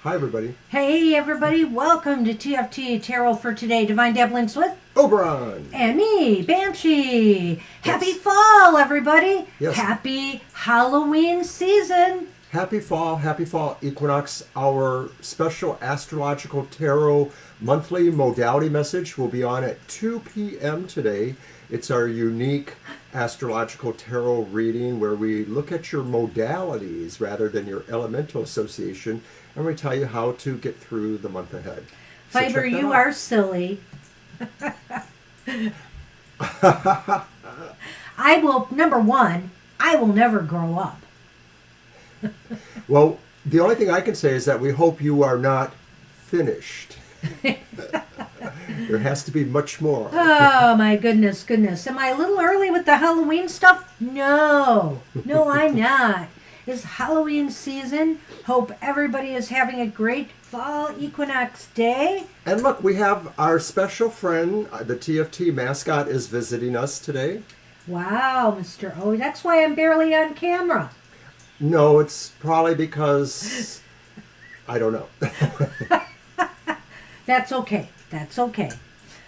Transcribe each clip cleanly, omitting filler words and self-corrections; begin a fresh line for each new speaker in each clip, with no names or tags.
Hi, everybody.
Hey, everybody. Welcome to TFT Tarot for Today. Divine Dabblings with
Oberon.
and me, Banshee.
Yes.
Happy fall, everybody.
Yes.
Happy Halloween season.
Happy fall equinox. Our special astrological tarot monthly modality message will be on at 2 p.m. today. It's our unique astrological tarot reading where we look at your modalities rather than your elemental association, and we tell you how to get through the month ahead. So
Fiber, you
out.
are silly. Number one, I will never grow up.
Well, the only thing I can say is that we hope you are not finished. There has to be much more.
Oh, my goodness. Am I a little early with the Halloween stuff? No, I'm not. It's Halloween season. Hope everybody is having a great fall equinox day.
And look, we have our special friend, the TFT mascot, is visiting us today.
Wow, Mr. O. That's why I'm barely on camera.
No, it's probably because I don't know.
That's okay.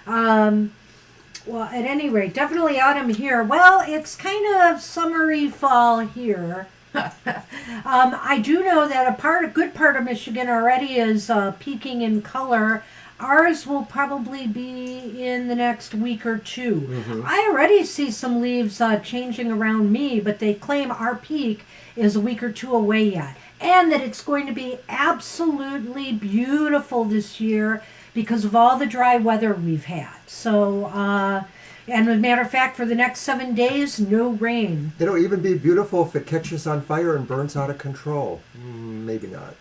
Well, at any rate, definitely autumn here. Well, it's kind of summery fall here. I do know that a good part of Michigan already is peaking in color. Ours will probably be in the next week or two. Mm-hmm. I already see some leaves changing around me, but they claim our peak is a week or two away yet. And that it's going to be absolutely beautiful this year because of all the dry weather we've had. So, and as a matter of fact, for the next 7 days, no rain.
It'll even be beautiful if it catches on fire and burns out of control. Maybe not.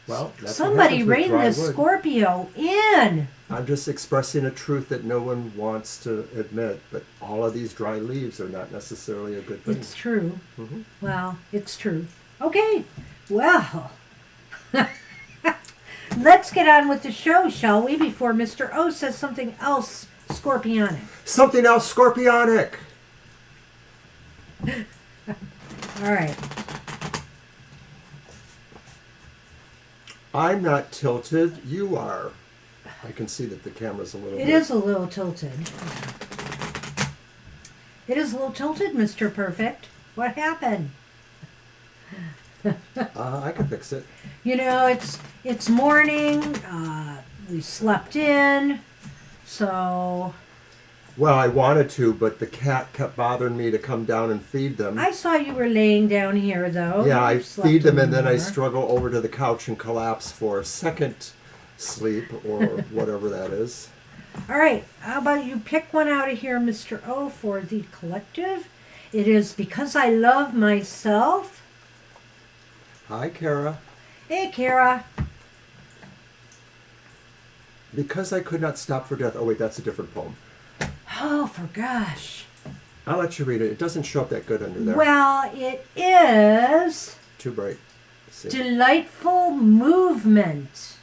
Well, that's
somebody rein
this
wood. Scorpio in.
I'm just expressing a truth that no one wants to admit, but all of these dry leaves are not necessarily a good thing.
It's true. Mm-hmm. Well, it's true. Okay, well, let's get on with the show, shall we, before Mr. O says something else scorpionic.
Something else scorpionic!
All right.
I'm not tilted, you are. I can see that the camera's a little
It is a little tilted. It is a little tilted, Mr. Perfect. What happened?
I can fix it.
You know, it's morning. We slept in, so...
Well, I wanted to, but the cat kept bothering me to come down and feed them.
I saw you were laying down here, though.
Yeah, I feed them and then I struggle over to the couch and collapse for a second sleep or whatever that is.
All right, how about you pick one out of here, Mr. O, for the collective? It is Because I Love Myself.
Hi, Kara.
Hey, Kara.
Because I Could Not Stop for Death. Oh, wait, that's a different poem.
Oh, for gosh.
I'll let you read it. It doesn't show up that good under there.
Well, it is...
Too bright.
Delightful Movement.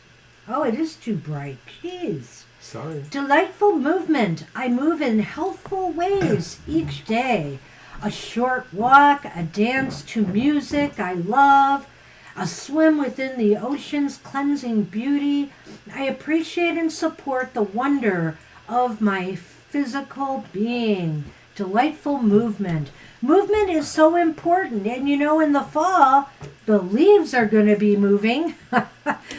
Oh, it is too bright. Jeez.
Sorry.
Delightful movement. I move in healthful ways each day. A short walk, a dance to music I love, a swim within the ocean's cleansing beauty. I appreciate and support the wonder of my physical being. Delightful movement. Movement is so important. And you know, in the fall, the leaves are going to be moving.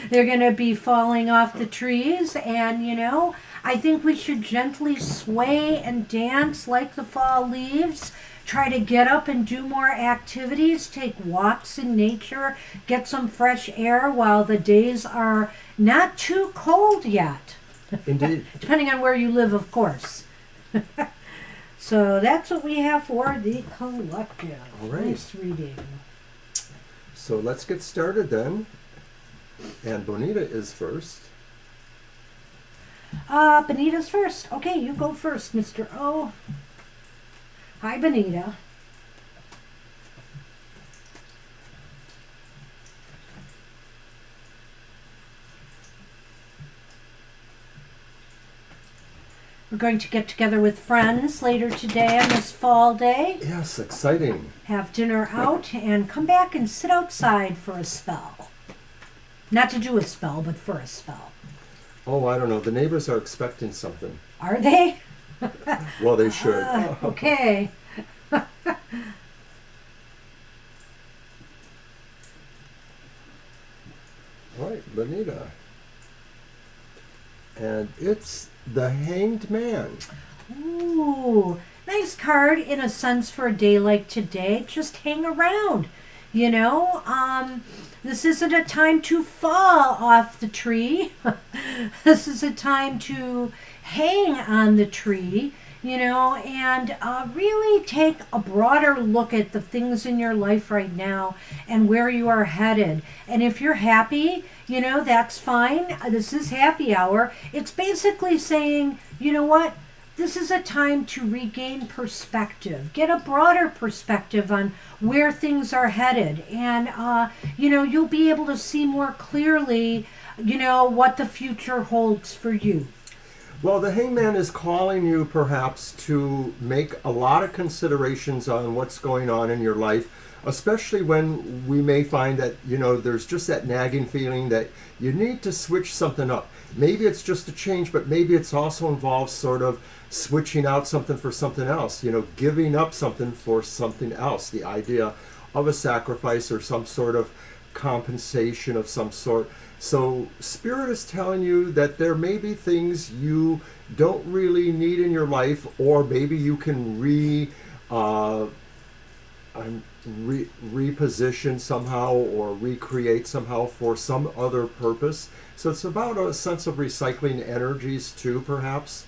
They're going to be falling off the trees. And, you know, I think we should gently sway and dance like the fall leaves. Try to get up and do more activities. Take walks in nature. Get some fresh air while the days are not too cold yet.
Indeed.
Depending on where you live, of course. So that's what we have for the collective.
All right.
Nice reading.
So let's get started then. And Bonita is first.
Bonita's first. Okay, you go first, Mr. O. Hi, Bonita. We're going to get together with friends later today on this fall day.
Yes, exciting.
Have dinner out and come back and sit outside for a spell. Not to do a spell, but for a spell.
Oh, I don't know. The neighbors are expecting something.
Are they?
Well, they should.
Okay.
Right, Bonita. And it's the Hanged Man.
Ooh, nice card in a sense for a day like today. Just hang around. You know, this isn't a time to fall off the tree. This is a time to hang on the tree, you know, and really take a broader look at the things in your life right now and where you are headed. And if you're happy, you know, that's fine. This is happy hour. It's basically saying, you know what? This is a time to regain perspective, get a broader perspective on where things are headed. And, you know, you'll be able to see more clearly, you know, what the future holds for you.
Well, the Hangman is calling you perhaps to make a lot of considerations on what's going on in your life, especially when we may find that, you know, there's just that nagging feeling that you need to switch something up. Maybe it's just a change, but maybe it's also involves sort of switching out something for something else, you know, giving up something for something else. The idea of a sacrifice or some sort of compensation of some sort. So Spirit is telling you that there may be things you don't really need in your life, or maybe you can reposition somehow or recreate somehow for some other purpose. So it's about a sense of recycling energies too, perhaps.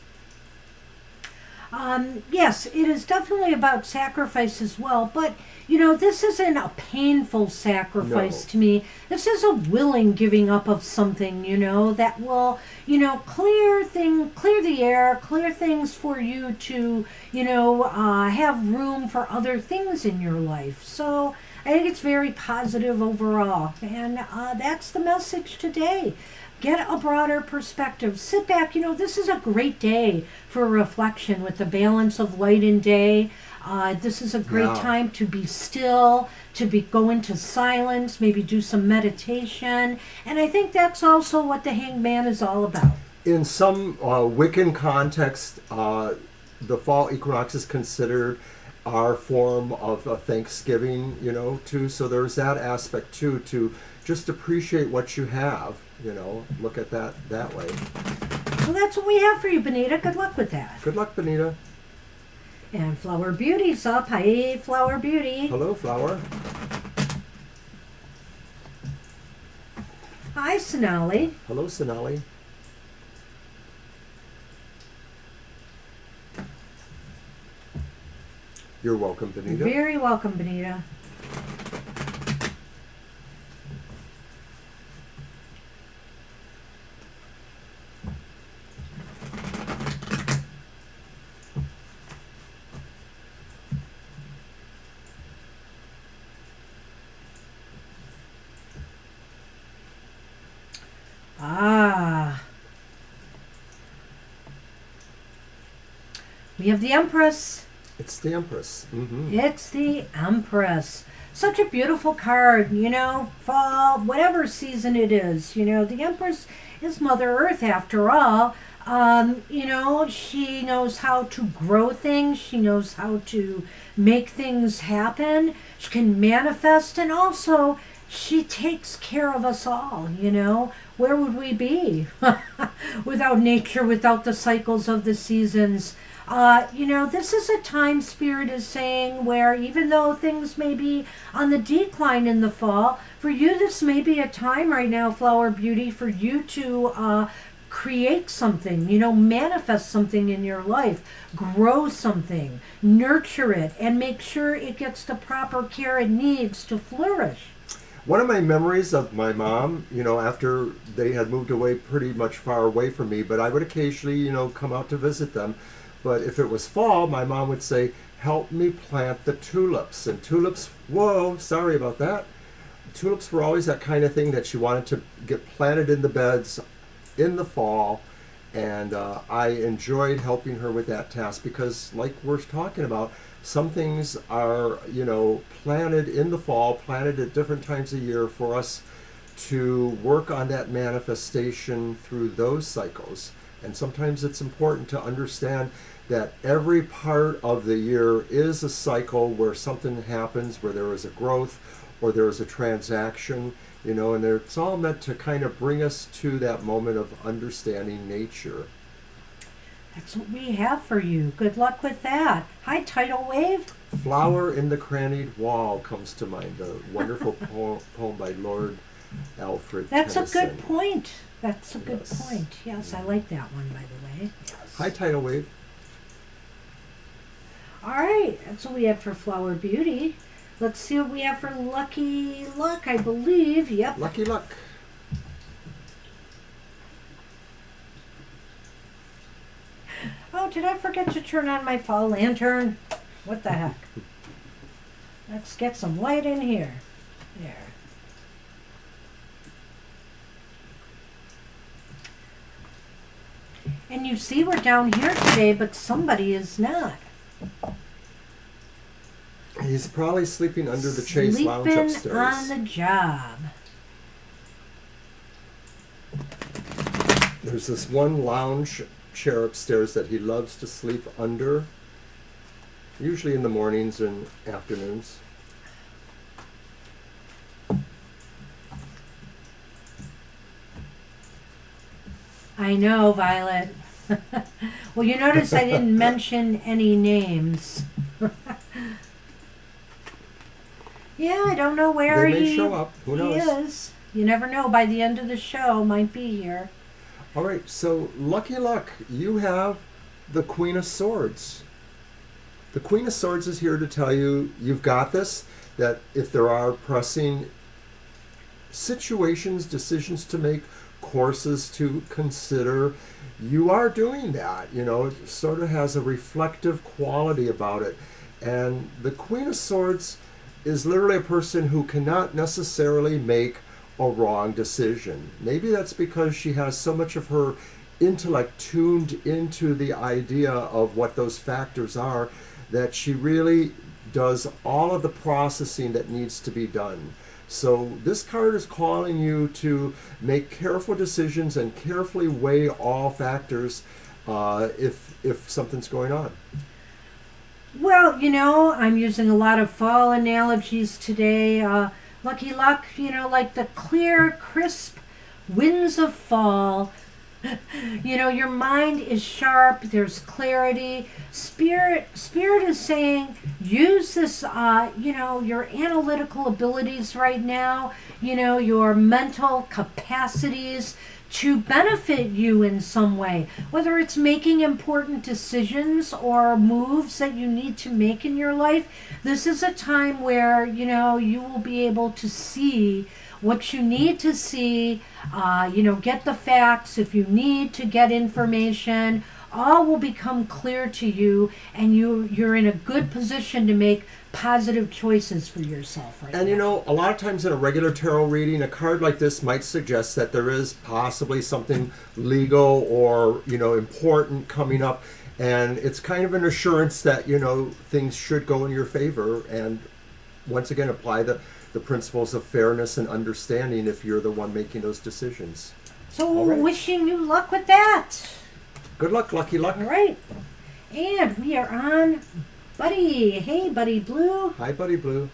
Yes, it is definitely about sacrifice as well, but you know, this isn't a painful sacrifice
No.
to me. This is a willing giving up of something, you know, that will, you know, clear the air, clear things for you to, you know, have room for other things in your life. So I think it's very positive overall, and that's the message today. Get a broader perspective. Sit back. You know, this is a great day for reflection with the balance of light and day. This is a great
Yeah.
time to be still, go into silence, maybe do some meditation. And I think that's also what the Hanged Man is all about.
In some Wiccan context, the fall equinox is considered our form of Thanksgiving, you know, too. So there's that aspect too, to just appreciate what you have, you know, look at that way.
Well, that's what we have for you, Benita. Good luck with that.
Good luck, Benita.
And Flower Beauty's up. Hi, Flower Beauty.
Hello, Flower.
Hi, Sonali.
Hello, Sonali. You're welcome, Benita.
Very welcome, Benita. Ah. We have the Empress.
It's the Empress. Mm-hmm.
It's the Empress. Such a beautiful card, you know, fall, whatever season it is. You know, the Empress is Mother Earth after all. You know, she knows how to grow things. She knows how to make things happen. She can manifest, and also she takes care of us all, you know. Where would we be without nature, without the cycles of the seasons? You know, this is a time, Spirit is saying, where even though things may be on the decline in the fall, for you this may be a time right now, Flower Beauty, for you to create something, you know, manifest something in your life, grow something, nurture it, and make sure it gets the proper care it needs to flourish.
One of my memories of my mom, you know, after they had moved away pretty much far away from me, but I would occasionally, you know, come out to visit them. But if it was fall, my mom would say, help me plant the tulips. And tulips, whoa, sorry about that. Tulips were always that kind of thing that she wanted to get planted in the beds in the fall. And I enjoyed helping her with that task because, like we're talking about, some things are, you know, planted in the fall, planted at different times of year for us to work on that manifestation through those cycles. And sometimes it's important to understand that every part of the year is a cycle where something happens, where there is a growth or there is a transaction, and it's all meant to kind of bring us to that moment of understanding nature.
That's what we have for you. Good luck with that. Hi, Tidal Wave.
Flower in the Crannied Wall comes to mind, a wonderful poem by Lord Alfred
That's
Tennyson.
a good point. That's a good
Yes.
point. Yes, I like that one, by the way.
Hi, Tidal Wave.
All right, that's what we have for Flower Beauty. Let's see what we have for Lucky Luck, I believe. Yep.
Lucky luck.
Oh, did I forget to turn on my fall lantern? What the heck? Let's get some light in here. There. And you see we're down here today, but somebody is not.
He's probably sleeping under the Chase Lounge
Sleeping
upstairs.
on the job.
There's this one lounge chair upstairs that he loves to sleep under, usually in the mornings and afternoons.
I know, Violet. Well, you notice I didn't mention any names. Yeah, I don't know where
They may
he,
show up. Who knows?
he is. You never know. By the end of the show, might be here.
All right, so Lucky Luck, you have the Queen of Swords. The Queen of Swords is here to tell you you've got this, that if there are pressing situations, decisions to make, courses to consider, you are doing that. It sort of has a reflective quality about it. And the Queen of Swords is literally a person who cannot necessarily make a wrong decision. Maybe that's because she has so much of her intellect tuned into the idea of what those factors are that she really does all of the processing that needs to be done. So this card is calling you to make careful decisions and carefully weigh all factors if something's going on.
Well, I'm using a lot of fall analogies today. Lucky Luck, like the clear, crisp winds of fall. Your mind is sharp, there's clarity. Spirit is saying use this, your analytical abilities right now, your mental capacities to benefit you in some way, whether it's making important decisions or moves that you need to make in your life. This is a time where, you will be able to see what you need to see, get the facts. If you need to get information, all will become clear to you, and you're in a good position to make positive choices for yourself right now.
A lot of times in a regular tarot reading, a card like this might suggest that there is possibly something legal or, important coming up. And it's kind of an assurance that, things should go in your favor. And once again, apply the principles of fairness and understanding if you're the one making those decisions.
So wishing you luck with that.
Good luck, Lucky Luck.
All right. And we are on Buddy. Hey, Buddy Blue.
Hi, Buddy Blue.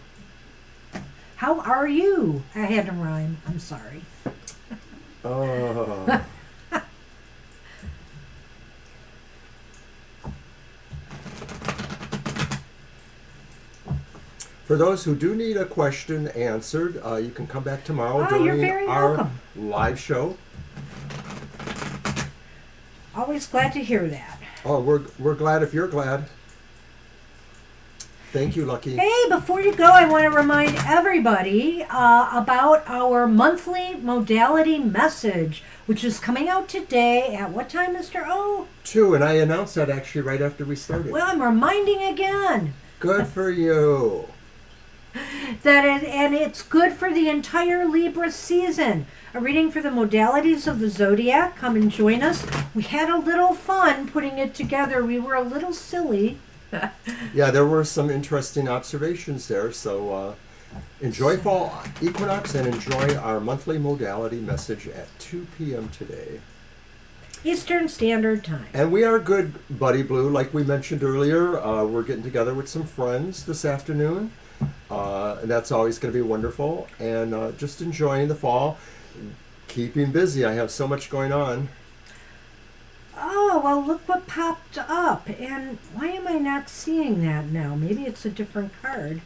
How are you? I had to rhyme. I'm sorry.
Oh. For those who do need a question answered, you can come back tomorrow
you're
during
very
our
welcome.
live show.
Always glad to hear that.
Oh, we're glad if you're glad. Thank you, Lucky.
Hey, before you go, I want to remind everybody about our monthly modality message, which is coming out today at what time, Mr. O?
2, and I announced that actually right after we started.
Well, I'm reminding again.
Good for you.
And it's good for the entire Libra season. A reading for the modalities of the zodiac. Come and join us. We had a little fun putting it together. We were a little silly.
Yeah, there were some interesting observations there. So Enjoy fall equinox and enjoy our monthly modality message at 2 p.m. today.
Eastern Standard Time.
And we are good, Buddy Blue. Like we mentioned earlier, we're getting together with some friends this afternoon. And that's always going to be wonderful. And just enjoying the fall, keeping busy. I have so much going on.
Oh, well, look what popped up. And why am I not seeing that now? Maybe it's a different card.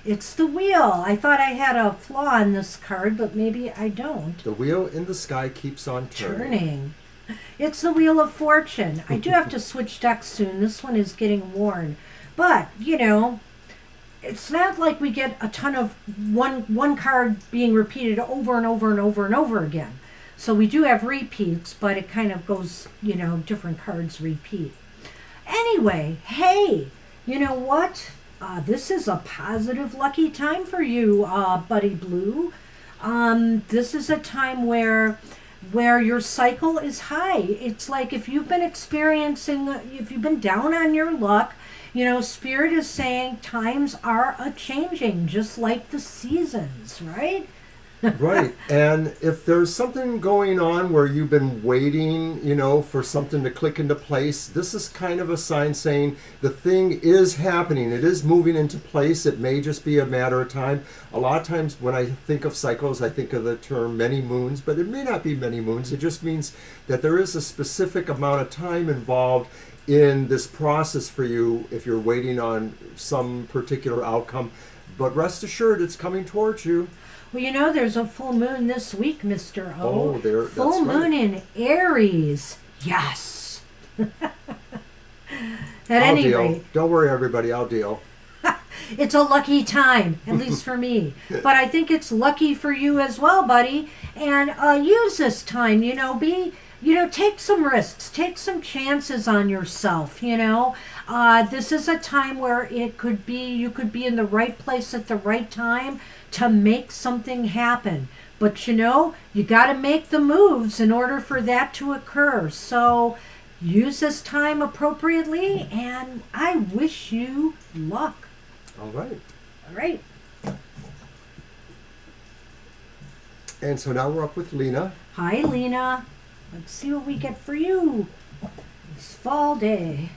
It's the wheel. I thought I had a flaw in this card, but maybe I don't.
The wheel in the sky keeps on turning.
It's the Wheel of Fortune. I do have to switch decks soon. This one is getting worn. But, you know, it's not like we get a ton of one card being repeated over and over and over and over again. So we do have repeats, but it kind of goes, you know, different cards repeat. Anyway, hey, you know what? This is a positive, lucky time for you, Buddy Blue. This is a time where your cycle is high. It's like if you've been if you've been down on your luck, you know, Spirit is saying times are a-changing, just like the seasons, right?
Right. And if there's something going on where you've been waiting, you know, for something to click into place, this is kind of a sign saying the thing is happening. It is moving into place. It may just be a matter of time. A lot of times when I think of cycles, I think of the term many moons, but it may not be many moons. It just means that there is a specific amount of time involved in this process for you if you're waiting on some particular outcome. But rest assured, it's coming towards you.
Well, you know, there's a full moon this week, Mr. O.
Oh, there.
Full moon in Aries. Yes. At any rate.
Don't worry, everybody. I'll deal.
It's a lucky time, at least for me. But I think it's lucky for you as well, buddy. And use this time, take some risks, take some chances on yourself, This is a time where you could be in the right place at the right time to make something happen. But you got to make the moves in order for that to occur. So use this time appropriately, and I wish you luck.
All right.
All right.
And so now we're up with Lena.
Hi, Lena. Let's see what we get for you this fall day.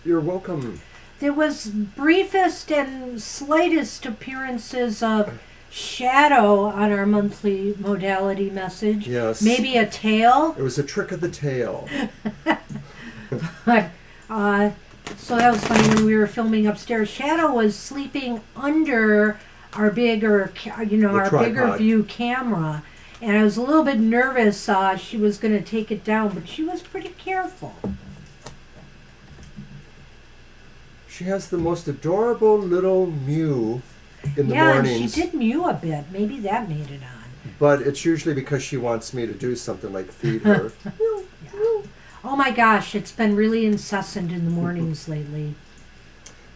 You're welcome.
There was briefest and slightest appearances of shadow on our monthly modality message.
Yes.
Maybe a tail.
It was a trick of the tail.
But, so that was funny when we were filming upstairs. Shadow was sleeping under our bigger view camera. And I was a little bit nervous she was going to take it down, but she was pretty careful.
She has the most adorable little mew in the mornings.
Yeah, she did mew a bit. Maybe that made it on.
But it's usually because she wants me to do something like feed her.
Yeah. Oh my gosh, it's been really incessant in the mornings lately.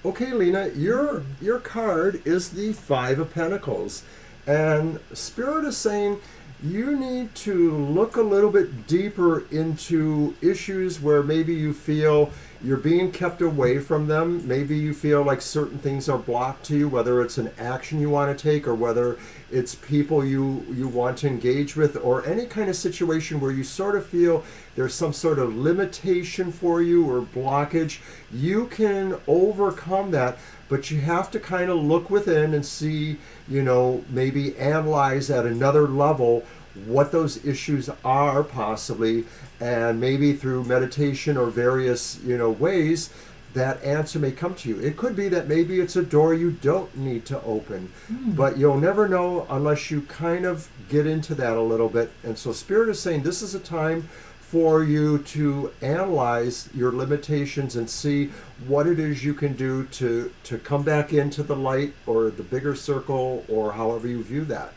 Okay, Lena, your card is the Five of Pentacles. And Spirit is saying you need to look a little bit deeper into issues where maybe you feel you're being kept away from them. Maybe you feel like certain things are blocked to you, whether it's an action you want to take or whether it's people you want to engage with, or any kind of situation where you sort of feel there's some sort of limitation for you or blockage. You can overcome that, but you have to kind of look within and see, maybe analyze at another level what those issues are possibly, and maybe through meditation or various, ways, that answer may come to you. It could be that maybe it's a door you don't need to open, but you'll never know unless you kind of get into that a little bit. And so Spirit is saying this is a time for you to analyze your limitations and see what it is you can do to come back into the light or the bigger circle, or however you view that.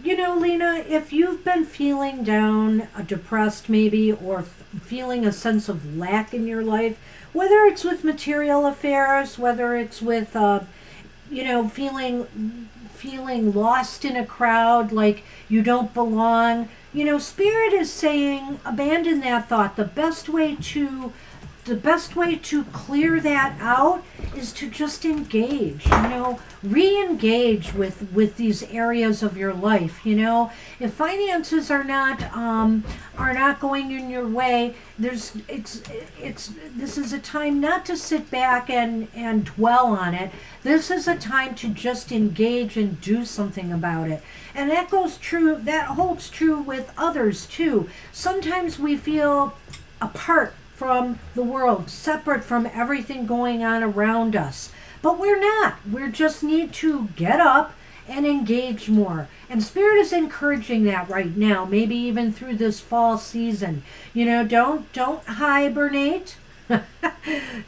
Lena, if you've been feeling down, depressed maybe, or feeling a sense of lack in your life, whether it's with material affairs, whether it's with, feeling lost in a crowd, like you don't belong, Spirit is saying abandon that thought. The best way to clear that out is to just engage, re-engage with these areas of your life. If finances are not going in your way, this is a time not to sit back and dwell on it. This is a time to just engage and do something about it. And that holds true with others too. Sometimes we feel apart from the world, separate from everything going on around us. But we're not. We just need to get up and engage more. And Spirit is encouraging that right now, maybe even through this fall season. Don't hibernate.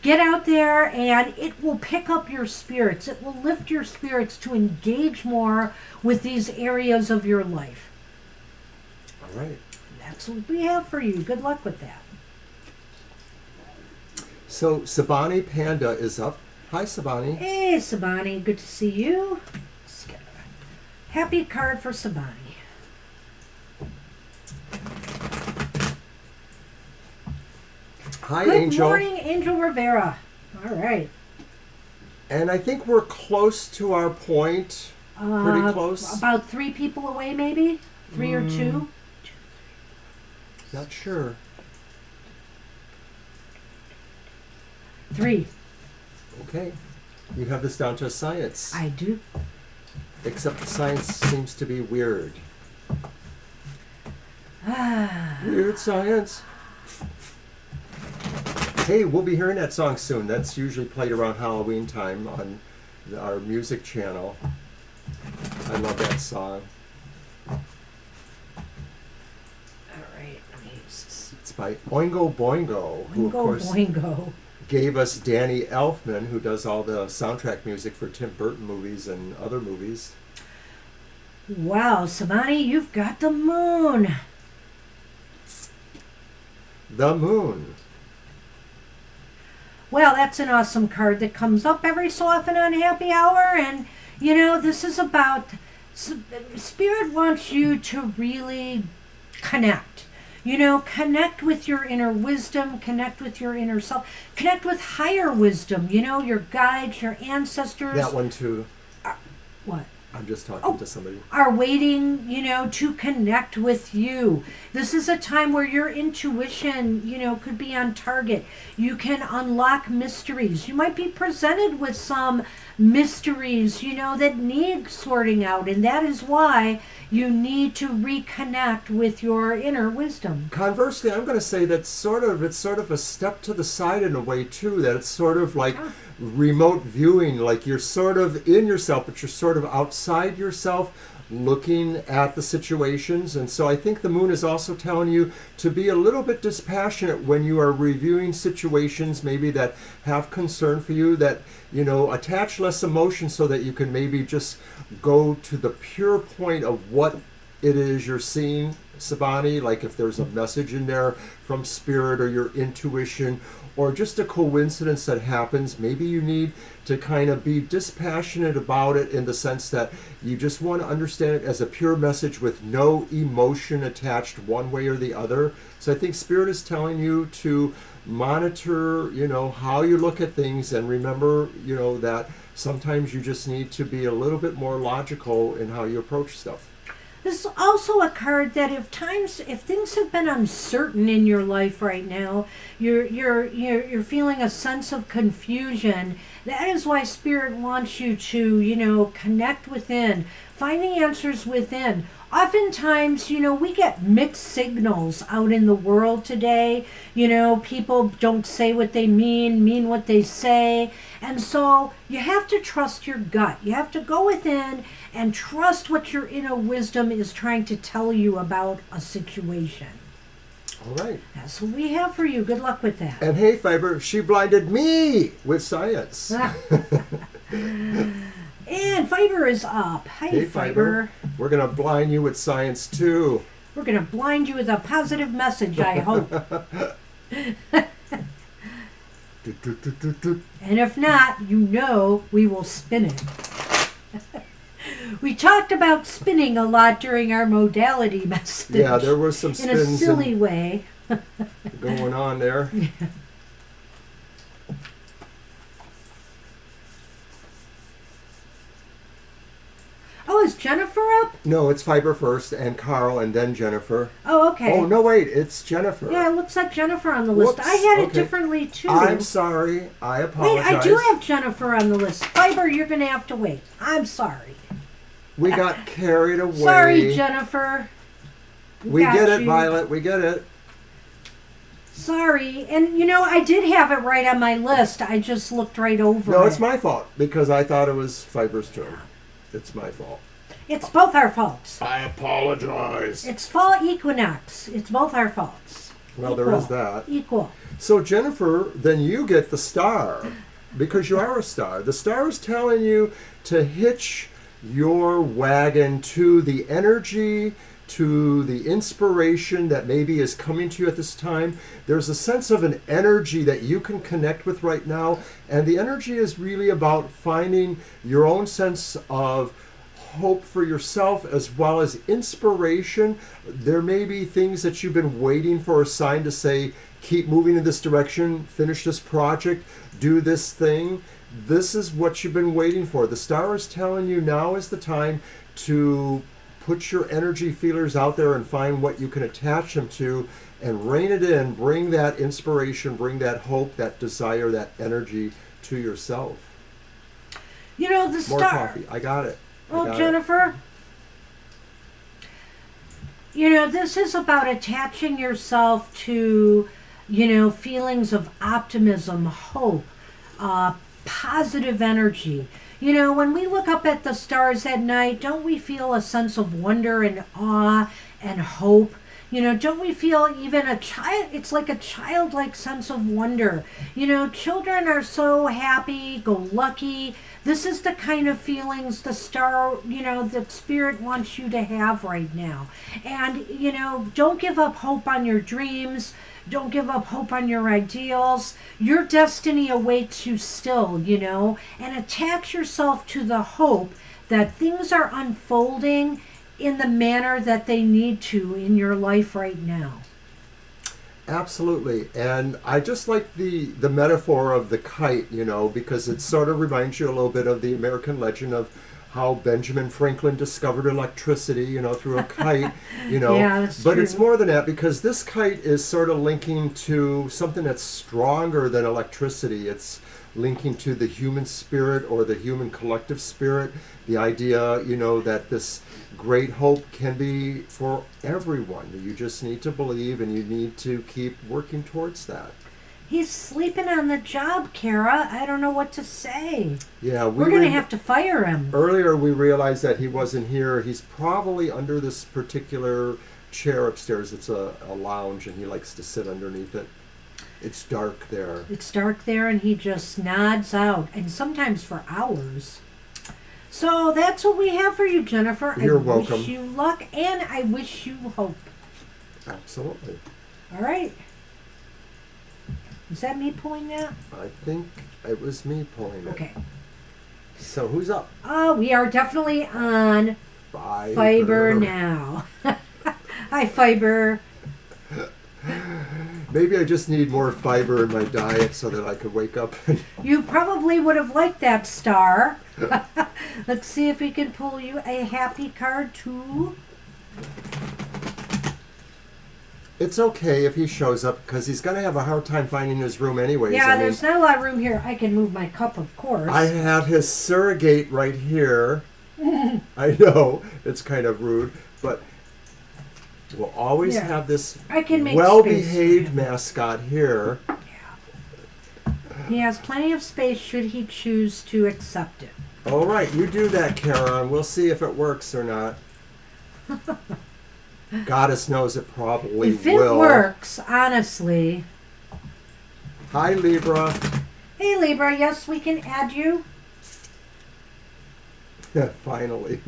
Get out there, and it will pick up your spirits. It will lift your spirits to engage more with these areas of your life.
All right.
That's what we have for you. Good luck with that.
So Sabani Panda is up. Hi, Sabani.
Hey, Sabani. Good to see you. Let's get a happy card for Sabani.
Hi,
Good
Angel.
morning, Angel Rivera. All right.
And I think we're close to our point. Pretty close.
About 3 people away, maybe? 3 or 2?
Not sure.
3.
Okay. You have this down to a science.
I do.
Except the science seems to be weird. Weird science. Hey, we'll be hearing that song soon. That's usually played around Halloween time on our music channel. I love that song.
All right. Let me use this.
It's by Oingo Boingo, who of course
Boingo.
gave us Danny Elfman, who does all the soundtrack music for Tim Burton movies and other movies.
Wow, Sabani, you've got the moon.
The Moon.
Well, that's an awesome card that comes up every so often on Happy Hour. And, this is about... Spirit wants you to really connect. Connect with your inner wisdom, connect with your inner self, connect with higher wisdom, your guides, your ancestors.
That one too.
What?
I'm just talking to somebody.
Are waiting, to connect with you. This is a time where your intuition, could be on target. You can unlock mysteries. You might be presented with some mysteries, that need sorting out. And that is why you need to reconnect with your inner wisdom.
Conversely, I'm going to say that it's sort of a step to the side in a way too, that it's sort of like remote viewing, like you're sort of in yourself, but you're sort of outside yourself looking at the situations. And so I think the moon is also telling you to be a little bit dispassionate when you are reviewing situations maybe that have concern for you, that attach less emotion so that you can maybe just go to the pure point of what it is you're seeing, Sabani, like if there's a message in there from spirit or your intuition or just a coincidence that happens. Maybe you need to kind of be dispassionate about it in the sense that you just want to understand it as a pure message with no emotion attached one way or the other. So I think Spirit is telling you to monitor, how you look at things, and remember, that sometimes you just need to be a little bit more logical in how you approach stuff.
This is also a card that if things have been uncertain in your life right now, you're feeling a sense of confusion. That is why Spirit wants you to, connect within, find the answers within. Oftentimes, we get mixed signals out in the world today. People don't say what they mean what they say. And so you have to trust your gut. You have to go within and trust what your inner wisdom is trying to tell you about a situation.
All right.
That's what we have for you. Good luck with that.
And hey, Fiber, she blinded me with science.
And Fiber is up. Hi,
Hey,
Fiber.
We're going to blind you with science, too.
We're going to blind you with a positive message, I hope. And if not, we will spin it. We talked about spinning a lot during our modality message.
Yeah, there was some
in a
spins
silly way.
going on there.
Oh, is Jennifer up?
No, it's Fiber first, and Carl, and then Jennifer.
Oh, okay.
Oh, no, wait, it's Jennifer.
Yeah, it looks like Jennifer on the list.
Whoops,
I had it
okay.
differently too.
I'm sorry. I
Wait,
apologize.
I do have Jennifer on the list. Fiber, you're going to have to wait. I'm sorry.
We got carried away.
Sorry, Jennifer.
We
Got
get it,
you.
Violet. We get it.
Sorry. And, I did have it right on my list. I just looked right over
No,
it.
it's my fault because I thought it was Fiber's turn. It's my fault.
It's both our faults.
I apologize.
It's fall equinox. It's both our faults.
Well, there is that.
Equal.
So, Jennifer, then you get the star because you are a star. The star is telling you to hitch your wagon to the energy, to the inspiration that maybe is coming to you at this time. There's a sense of an energy that you can connect with right now, and the energy is really about finding your own sense of hope for yourself as well as inspiration. There may be things that you've been waiting for a sign to say, keep moving in this direction, finish this project, do this thing. This is what you've been waiting for. The star is telling you now is the time to put your energy feelers out there and find what you can attach them to and rein it in, bring that inspiration, bring that hope, that desire, that energy to yourself.
The
More
star.
coffee. I got it.
Well, Jennifer, this is about attaching yourself to, feelings of optimism, hope, positive energy. When we look up at the stars at night, don't we feel a sense of wonder and awe and hope? Don't we feel even it's like a childlike sense of wonder. Children are so happy, go lucky. This is the kind of feelings the star, the spirit wants you to have right now. And, don't give up hope on your dreams. Don't give up hope on your ideals. Your destiny awaits you still, and attach yourself to the hope that things are unfolding in the manner that they need to in your life right now.
Absolutely. And I just like the metaphor of the kite, because it sort of reminds you a little bit of the American legend of how Benjamin Franklin discovered electricity, through a kite,
Yeah, that's
But
true.
it's more than that because this kite is sort of linking to something that's stronger than electricity. It's linking to the human spirit or the human collective spirit. The idea, that this great hope can be for everyone. You just need to believe and you need to keep working towards that.
He's sleeping on the job, Kara. I don't know what to say.
Yeah,
We're going to have to fire him.
Earlier we realized that he wasn't here. He's probably under this particular chair upstairs. It's a lounge and he likes to sit underneath it. It's dark there.
It's dark there and he just nods out, and sometimes for hours. So that's what we have for you, Jennifer.
You're
I
welcome.
wish you luck and I wish you hope.
Absolutely.
All right. Is that me pulling that?
I think it was me pulling it.
Okay.
So who's up?
We are definitely on Fiber now. Hi, Fiber.
Maybe I just need more fiber in my diet so that I could wake up.
You probably would have liked that star. Let's see if we can pull you a happy card too.
It's okay if he shows up because he's going to have a hard time finding his room anyways.
Yeah, there's not a lot of room here. I can move my cup, of course.
I have his surrogate right here. I know, it's kind of rude, but we'll always
Yeah.
have this
I can make
well-behaved
space
mascot here.
He has plenty of space should he choose to accept it.
All right, you do that, Kara, and we'll see if it works or not. Goddess knows it probably
If it
will.
works, honestly.
Hi, Libra.
Hey, Libra, yes, we can add you.
Finally.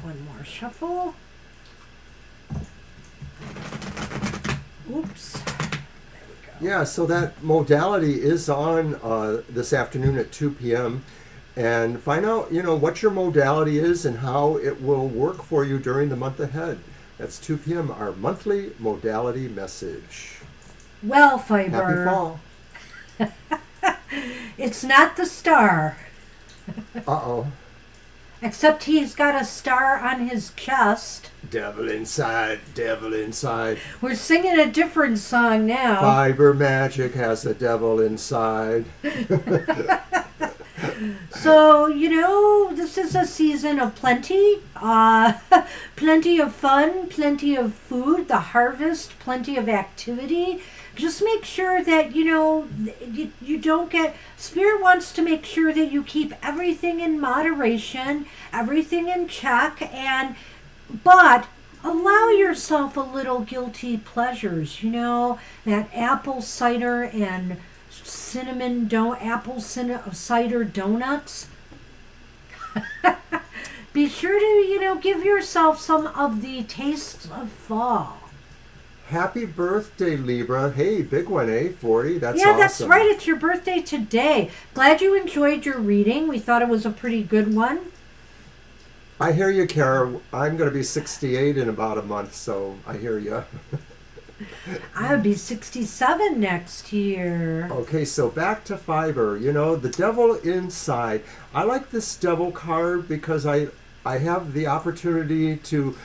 One more shuffle. Oops.
Yeah, so that modality is on this afternoon at 2 p.m. And find out, what your modality is and how it will work for you during the month ahead. That's 2 p.m., our monthly modality message.
Well, Fiber.
Happy fall.
It's not the star.
Uh-oh.
Except he's got a star on his chest.
Devil inside, devil inside.
We're singing a different song now.
Fiber magic has a devil inside.
So, this is a season of plenty. Plenty of fun, plenty of food, the harvest, plenty of activity. Just make sure that, you don't get... Spirit wants to make sure that you keep everything in moderation, everything in check, but allow yourself a little guilty pleasures. That apple cider and cider donuts. Be sure to, give yourself some of the tastes of fall.
Happy birthday, Libra. Hey, big one, eh? 40. That's
yeah,
awesome.
That's right. It's your birthday today. Glad you enjoyed your reading. We thought it was a pretty good one.
I hear you, Kara. I'm going to be 68 in about a month, so I hear you.
I would be 67 next year.
Okay, so back to Fiber. The devil inside. I like this devil card because I have the opportunity to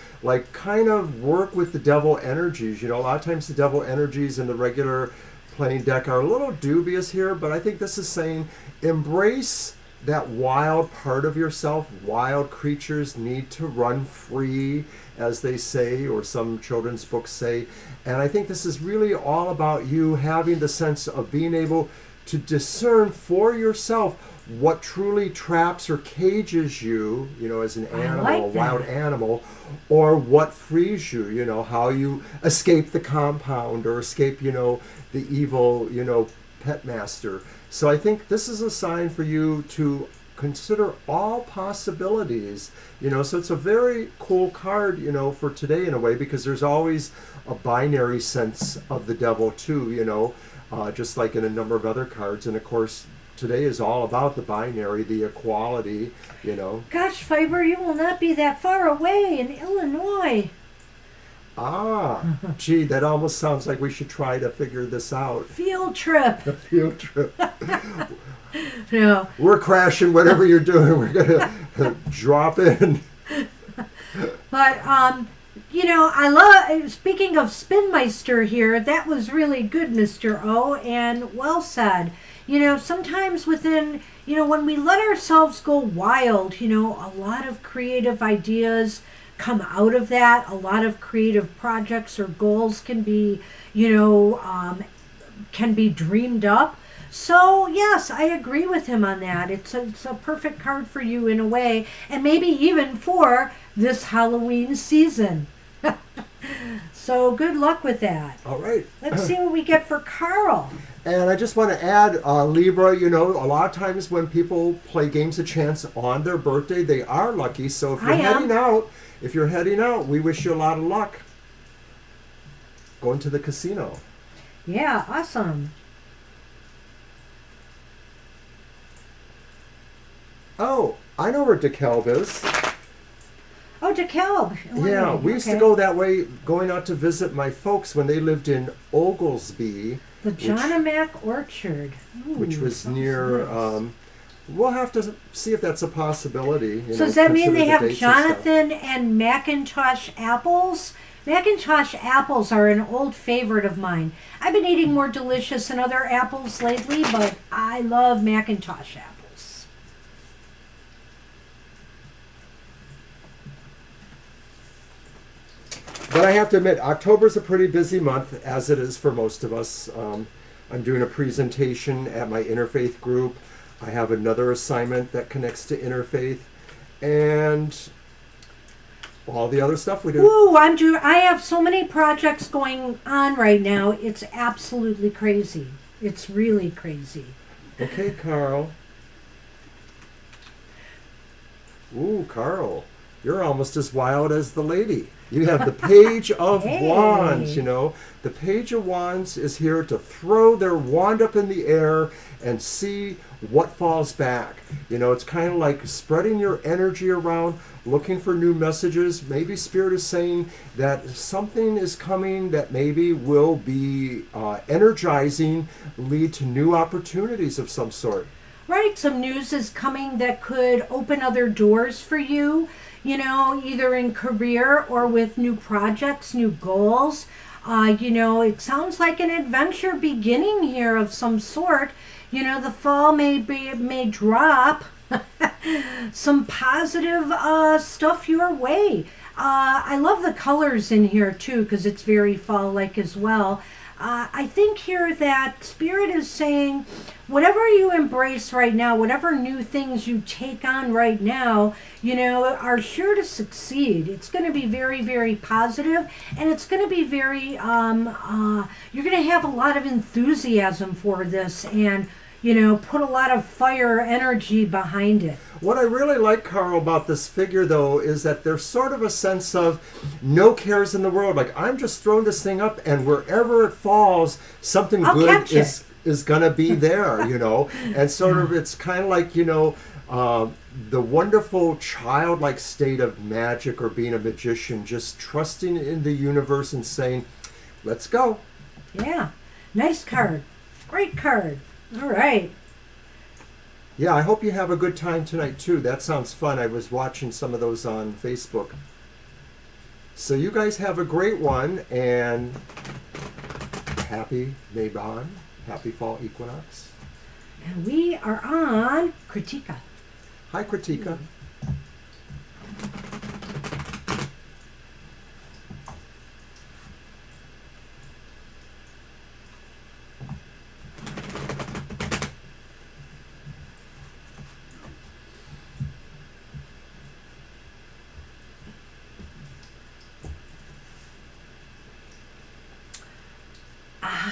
kind of work with the devil energies. A lot of times the devil energies in the regular playing deck are a little dubious here, but I think this is saying embrace that wild part of yourself. Wild creatures need to run free, as they say, or some children's books say. And I think this is really all about you having the sense of being able to discern for yourself what truly traps or cages you, as an animal, a wild animal, or what frees you, how you escape the compound or escape, the evil, pet master. So I think this is a sign for you to consider all possibilities, so it's a very cool card, for today in a way, because there's always a binary sense of the devil too, just like in a number of other cards. And of course, today is all about the binary, the equality,
Gosh, Fiber, you will not be that far away in Illinois.
Gee, that almost sounds like we should try to figure this out.
Field trip.
A field trip.
No.
We're crashing whatever you're doing. We're going to drop in.
But, I love, speaking of Spinmeister here, that was really good, Mr. O, and well said. Sometimes within, when we let ourselves go wild, a lot of creative ideas come out of that. A lot of creative projects or goals can be, can be dreamed up. So, yes, I agree with him on that. It's a perfect card for you in a way, and maybe even for this Halloween season. So, good luck with that.
All right.
Let's see what we get for Carl.
And I just want to add, Libra, a lot of times when people play games of chance on their birthday, they are lucky. So if you're heading out, we wish you a lot of luck going to the casino.
Yeah, awesome.
Oh, I know where DeKalb is.
Oh, DeKalb.
Yeah, we used to go that way, going out to visit my folks when they lived in Oglesby.
The John-A-Mac Orchard. Ooh,
which was near,
nice.
We'll have to see if that's a possibility.
So does that mean they have Jonathan and Macintosh apples? Macintosh apples are an old favorite of mine. I've been eating more delicious and other apples lately, but I love Macintosh apples.
But I have to admit, October's a pretty busy month, as it is for most of us. I'm doing a presentation at my interfaith group. I have another assignment that connects to interfaith, and all the other stuff we do.
Ooh, I have so many projects going on right now. It's absolutely crazy. It's really crazy.
Okay, Carl. Ooh, Carl. You're almost as wild as the lady. You have the Page of
Hey.
Wands, you know. The Page of Wands is here to throw their wand up in the air and see what falls back. You know, it's kind of like spreading your energy around, looking for new messages. Maybe Spirit is saying that something is coming that maybe will be energizing, lead to new opportunities of some sort.
Right, some news is coming that could open other doors for you, you know, either in career or with new projects, new goals. You know, it sounds like an adventure beginning here of some sort. You know, the fall may drop some positive stuff your way. I love the colors in here too because it's very fall-like as well. I think here that Spirit is saying whatever you embrace right now, whatever new things you take on right now, you know, are sure to succeed. It's going to be very, very positive, and it's going to be very, you're going to have a lot of enthusiasm for this and, you know, put a lot of fire energy behind it.
What I really like, Carl, about this figure, though, is that there's sort of a sense of no cares in the world. Like, I'm just throwing this thing up, and wherever it falls, something
I'll
good
catch it.
is going to be there, you know? And sort of, it's kind of like, you know, the wonderful childlike state of magic or being a magician, just trusting in the universe and saying, let's go.
Yeah, nice card. Great card. All right.
Yeah, I hope you have a good time tonight, too. That sounds fun. I was watching some of those on Facebook. So you guys have a great one, and happy Mabon, happy fall equinox.
And we are on Kritika.
Hi, Kritika.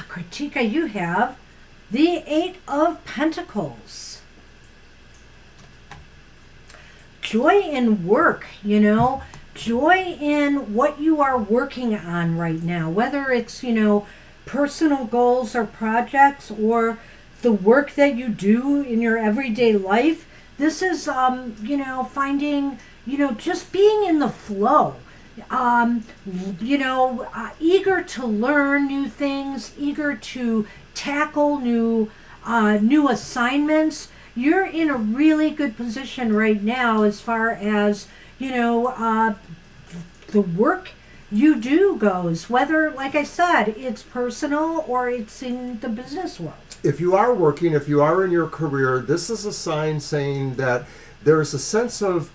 Kritika, you have the Eight of Pentacles. Joy in work, you know, joy in what you are working on right now, whether it's, you know, personal goals or projects or the work that you do in your everyday life. This is, you know, finding, you know, just being in the flow. You know, eager to learn new things, eager to tackle new assignments. You're in a really good position right now as far as, you know, the work you do goes, whether, like I said, it's personal or it's in the business world.
If you are working, if you are in your career, this is a sign saying that there's a sense of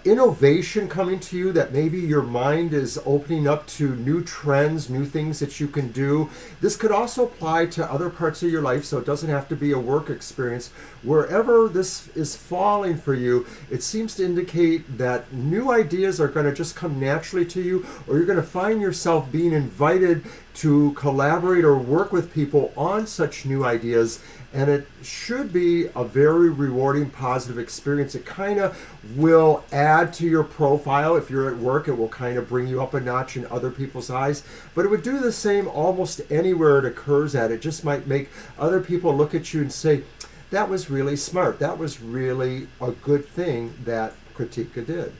innovation coming to you, that maybe your mind is opening up to new trends, new things that you can do. This could also apply to other parts of your life, so it doesn't have to be a work experience. Wherever this is falling for you, it seems to indicate that new ideas are going to just come naturally to you, or you're going to find yourself being invited to collaborate or work with people on such new ideas. And it should be a very rewarding, positive experience. It kind of will add to your profile. If you're at work, it will kind of bring you up a notch in other people's eyes. But it would do the same almost anywhere it occurs at. It just might make other people look at you and say, that was really smart. That was really a good thing that Kritika did.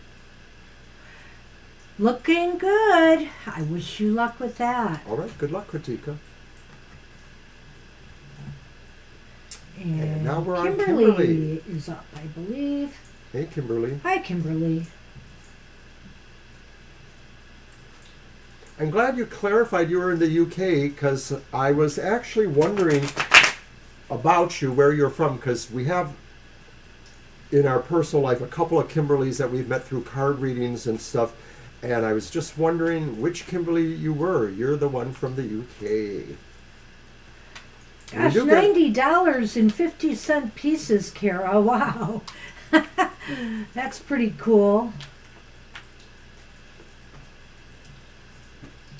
Looking good. I wish you luck with that.
All right, good luck, Kritika.
And
now we're on
Kimberly
Kimberly.
is up, I believe.
Hey, Kimberly.
Hi, Kimberly.
I'm glad you clarified you were in the UK, because I was actually wondering about you, where you're from, because we have in our personal life a couple of Kimberlys that we've met through card readings and stuff, and I was just wondering which Kimberly you were. You're the one from the UK.
Gosh, $90.50 pieces, Kara. Wow. That's pretty cool.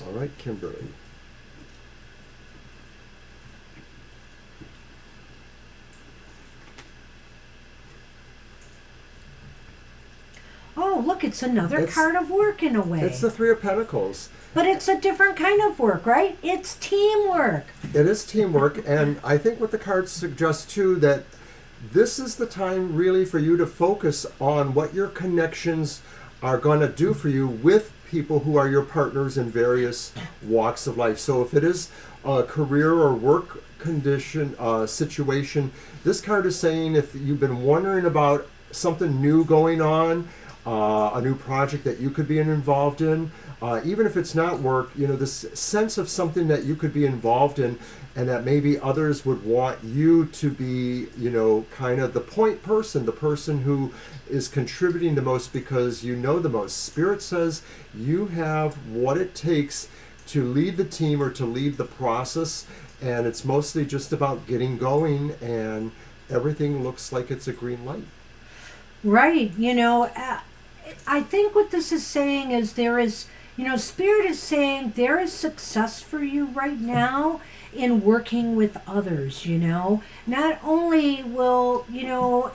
All right, Kimberly.
Oh, look, it's it's another
It's-
card of work in a way.
It's the Three of Pentacles.
But it's a different kind of work, right? It's teamwork.
It is teamwork, and I think what the cards suggest too, that this is the time really for you to focus on what your connections are going to do for you with people who are your partners in various walks of life. So if it is a career or work condition situation, this card is saying if you've been wondering about something new going on, a new project that you could be involved in, even if it's not work, this sense of something that you could be involved in, and that maybe others would want you to be, kind of the point person, the person who is contributing the most because you know the most. Spirit says you have what it takes to lead the team or to lead the process, and it's mostly just about getting going, and everything looks like it's a green light.
Right. I think what this is saying is there is, Spirit is saying there is success for you right now in working with others, Not only will,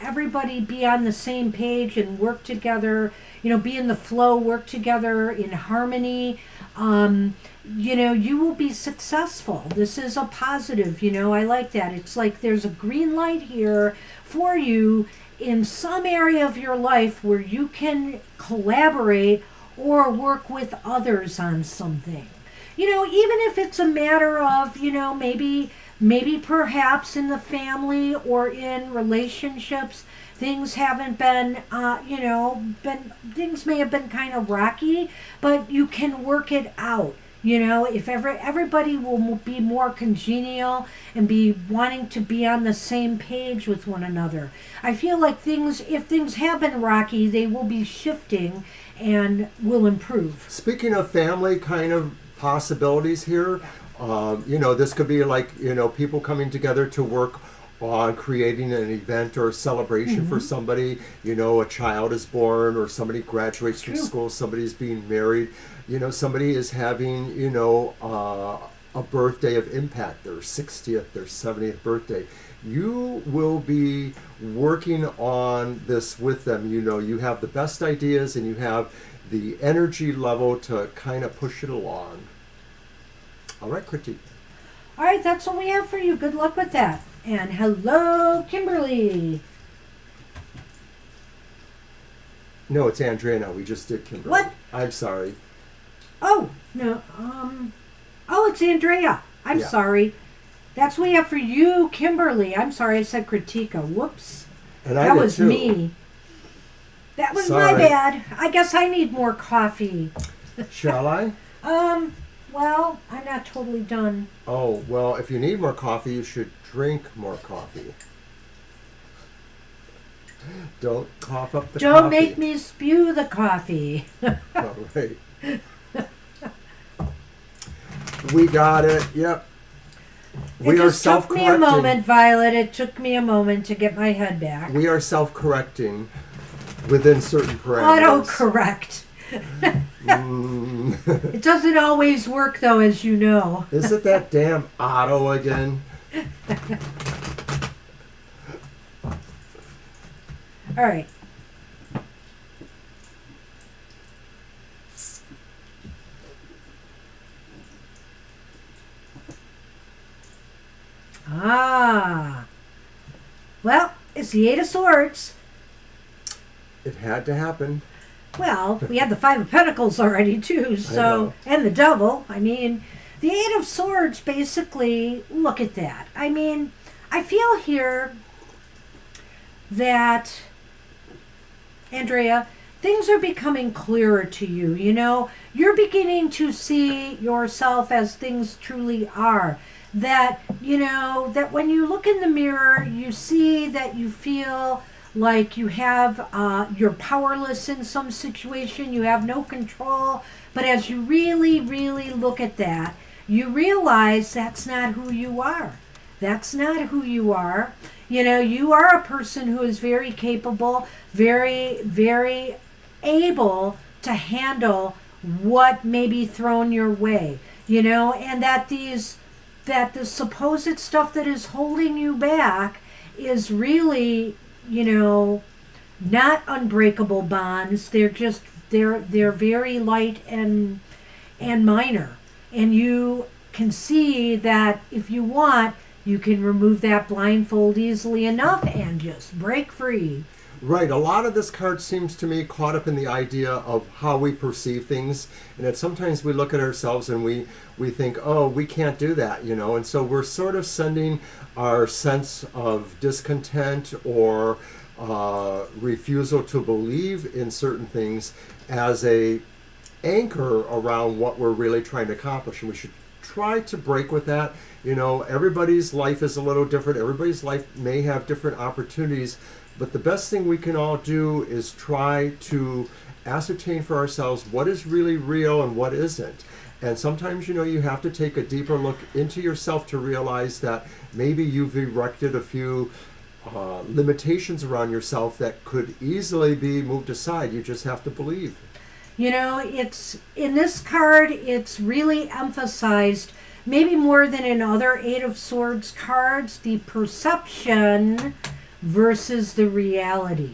everybody be on the same page and work together, be in the flow, work together in harmony, you will be successful. This is a positive, I like that. It's like there's a green light here for you in some area of your life where you can collaborate or work with others on something. Even if it's a matter of, maybe perhaps in the family or in relationships, things haven't been, things may have been kind of rocky, but you can work it out. If everybody will be more congenial and be wanting to be on the same page with one another. I feel like if things have been rocky, they will be shifting and will improve.
Speaking of family kind of possibilities here, this could be like, people coming together to work on creating an event or a celebration for somebody. A child is born, or somebody graduates from school, somebody's being married, somebody is having, a birthday of impact, their 60th, their 70th birthday. You will be working on this with them. You have the best ideas and you have the energy level to kind of push it along. All right, Critique.
All right, that's what we have for you. Good luck with that. And hello, Kimberly.
No, it's Andrea now. We just did Kimberly.
What?
I'm sorry.
Oh, no. It's Andrea. I'm sorry. That's what we have for you, Kimberly. I'm sorry, I said Kritika. Whoops.
And I
that
did
was
too.
Me. That was
Sorry.
my bad. I guess I need more coffee.
Shall I?
Well, I'm not totally done.
Oh, well, if you need more coffee, you should drink more coffee. Don't cough up the coffee.
Don't make me spew the coffee.
All right. We got it. Yep. We are self-correcting.
It took me a moment, Violet. It took me a moment to get my head back.
We are self-correcting within certain parameters.
Auto-correct. It doesn't always work, though, as you know.
Is it that damn auto again?
All right. Well, it's the Eight of Swords.
It had to happen.
Well, we had the Five of Pentacles already, too, so, and the Devil. I mean, the Eight of Swords, basically, look at that. I mean, I feel here that, Andrea, things are becoming clearer to you, You're beginning to see yourself as things truly are. That, that when you look in the mirror, you see that you feel like you have, you're powerless in some situation, you have no control, but as you really, really look at that, you realize that's not who you are. That's not who you are. You are a person who is very capable, very, very able to handle what may be thrown your way, and that the supposed stuff that is holding you back is really, not unbreakable bonds. They're just They're very light and minor. And you can see that if you want, you can remove that blindfold easily enough and just break free.
Right. A lot of this card seems to me caught up in the idea of how we perceive things, and that sometimes we look at ourselves and we think, oh, we can't do that, and so we're sort of sending our sense of discontent or refusal to believe in certain things as a anchor around what we're really trying to accomplish, and we should try to break with that. Everybody's life is a little different. Everybody's life may have different opportunities, but the best thing we can all do is try to ascertain for ourselves what is really real and what isn't. And sometimes, you have to take a deeper look into yourself to realize that maybe you've erected a few limitations around yourself that could easily be moved aside. You just have to believe.
It's in this card, it's really emphasized, maybe more than in other Eight of Swords cards, the perception versus the reality.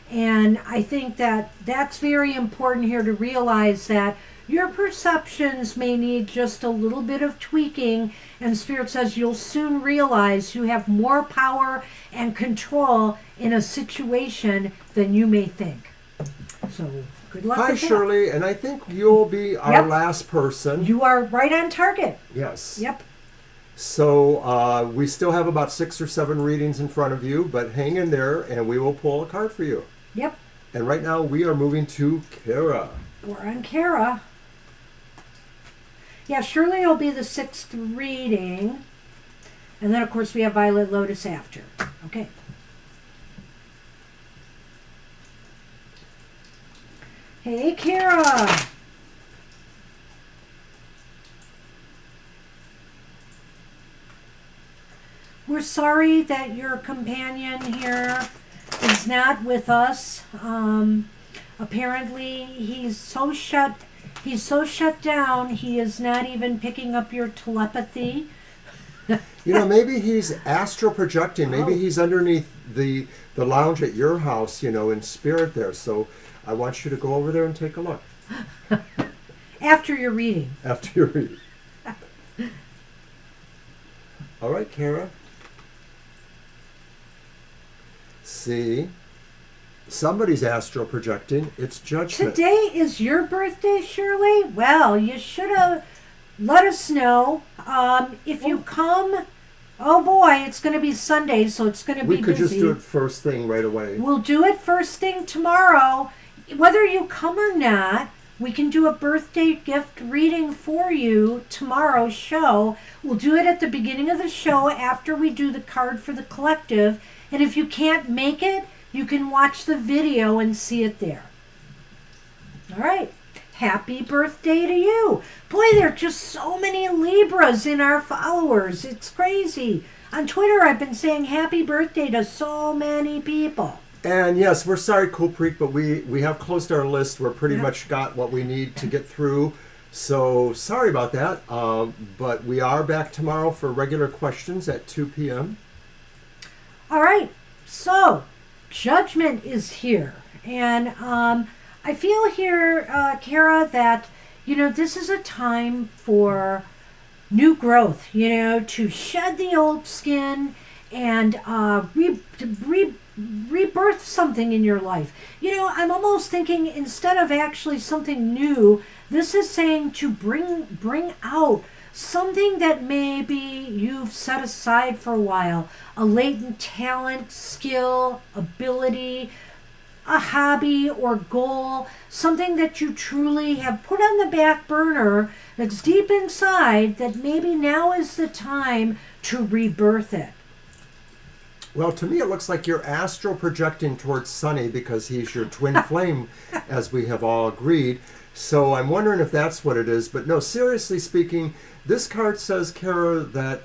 And I think that that's very important here to realize that your perceptions may need just a little bit of tweaking, and Spirit says you'll soon realize you have more power and control in a situation than you may think. So, good luck.
Hi,
with that.
Shirley, and I think you'll be our last person.
You are right on target.
Yes.
Yep.
So we still have about 6 or 7 readings in front of you, but hang in there and we will pull a card for you.
Yep.
And right now we are moving to Kara.
We're on Kara. Yeah, Shirley will be the 6th reading. And then, of course, we have Violet Lotus after. Okay. Hey, Kara. We're sorry that your companion here is not with us. Apparently, he's so shut down, he is not even picking up your telepathy.
Maybe he's astral projecting. Maybe he's underneath the lounge at your house, in spirit there. So I want you to go over there and take a look.
After your reading.
After your reading. All right, Kara. See, somebody's astral projecting. It's judgment.
Today is your birthday, Shirley? Well, you should have let us know. If you come, oh boy, it's going to be Sunday, so it's going to be busy.
We could just do it first thing right away.
We'll do it first thing tomorrow. Whether you come or not, we can do a birthday gift reading for you tomorrow's show. We'll do it at the beginning of the show after we do the card for the collective. And if you can't make it, you can watch the video and see it there. All right. Happy birthday to you. Boy, there are just so many Libras in our followers. It's crazy. On Twitter, I've been saying happy birthday to so many people.
And yes, we're sorry, Kulpreet, but we have closed our list. We're pretty much got what we need to get through. So sorry about that. But we are back tomorrow for regular questions at 2 p.m.
All right. So, judgment is here. And I feel here, Kara, that, this is a time for new growth, to shed the old skin and rebirth something in your life. I'm almost thinking instead of actually something new, this is saying to bring out something that maybe you've set aside for a while, a latent talent, skill, ability, a hobby or goal, something that you truly have put on the back burner that's deep inside that maybe now is the time to rebirth it.
Well, to me, it looks like you're astral projecting towards Sunny because he's your twin flame, as we have all agreed. So I'm wondering if that's what it is. But no, seriously speaking, this card says, Kara, that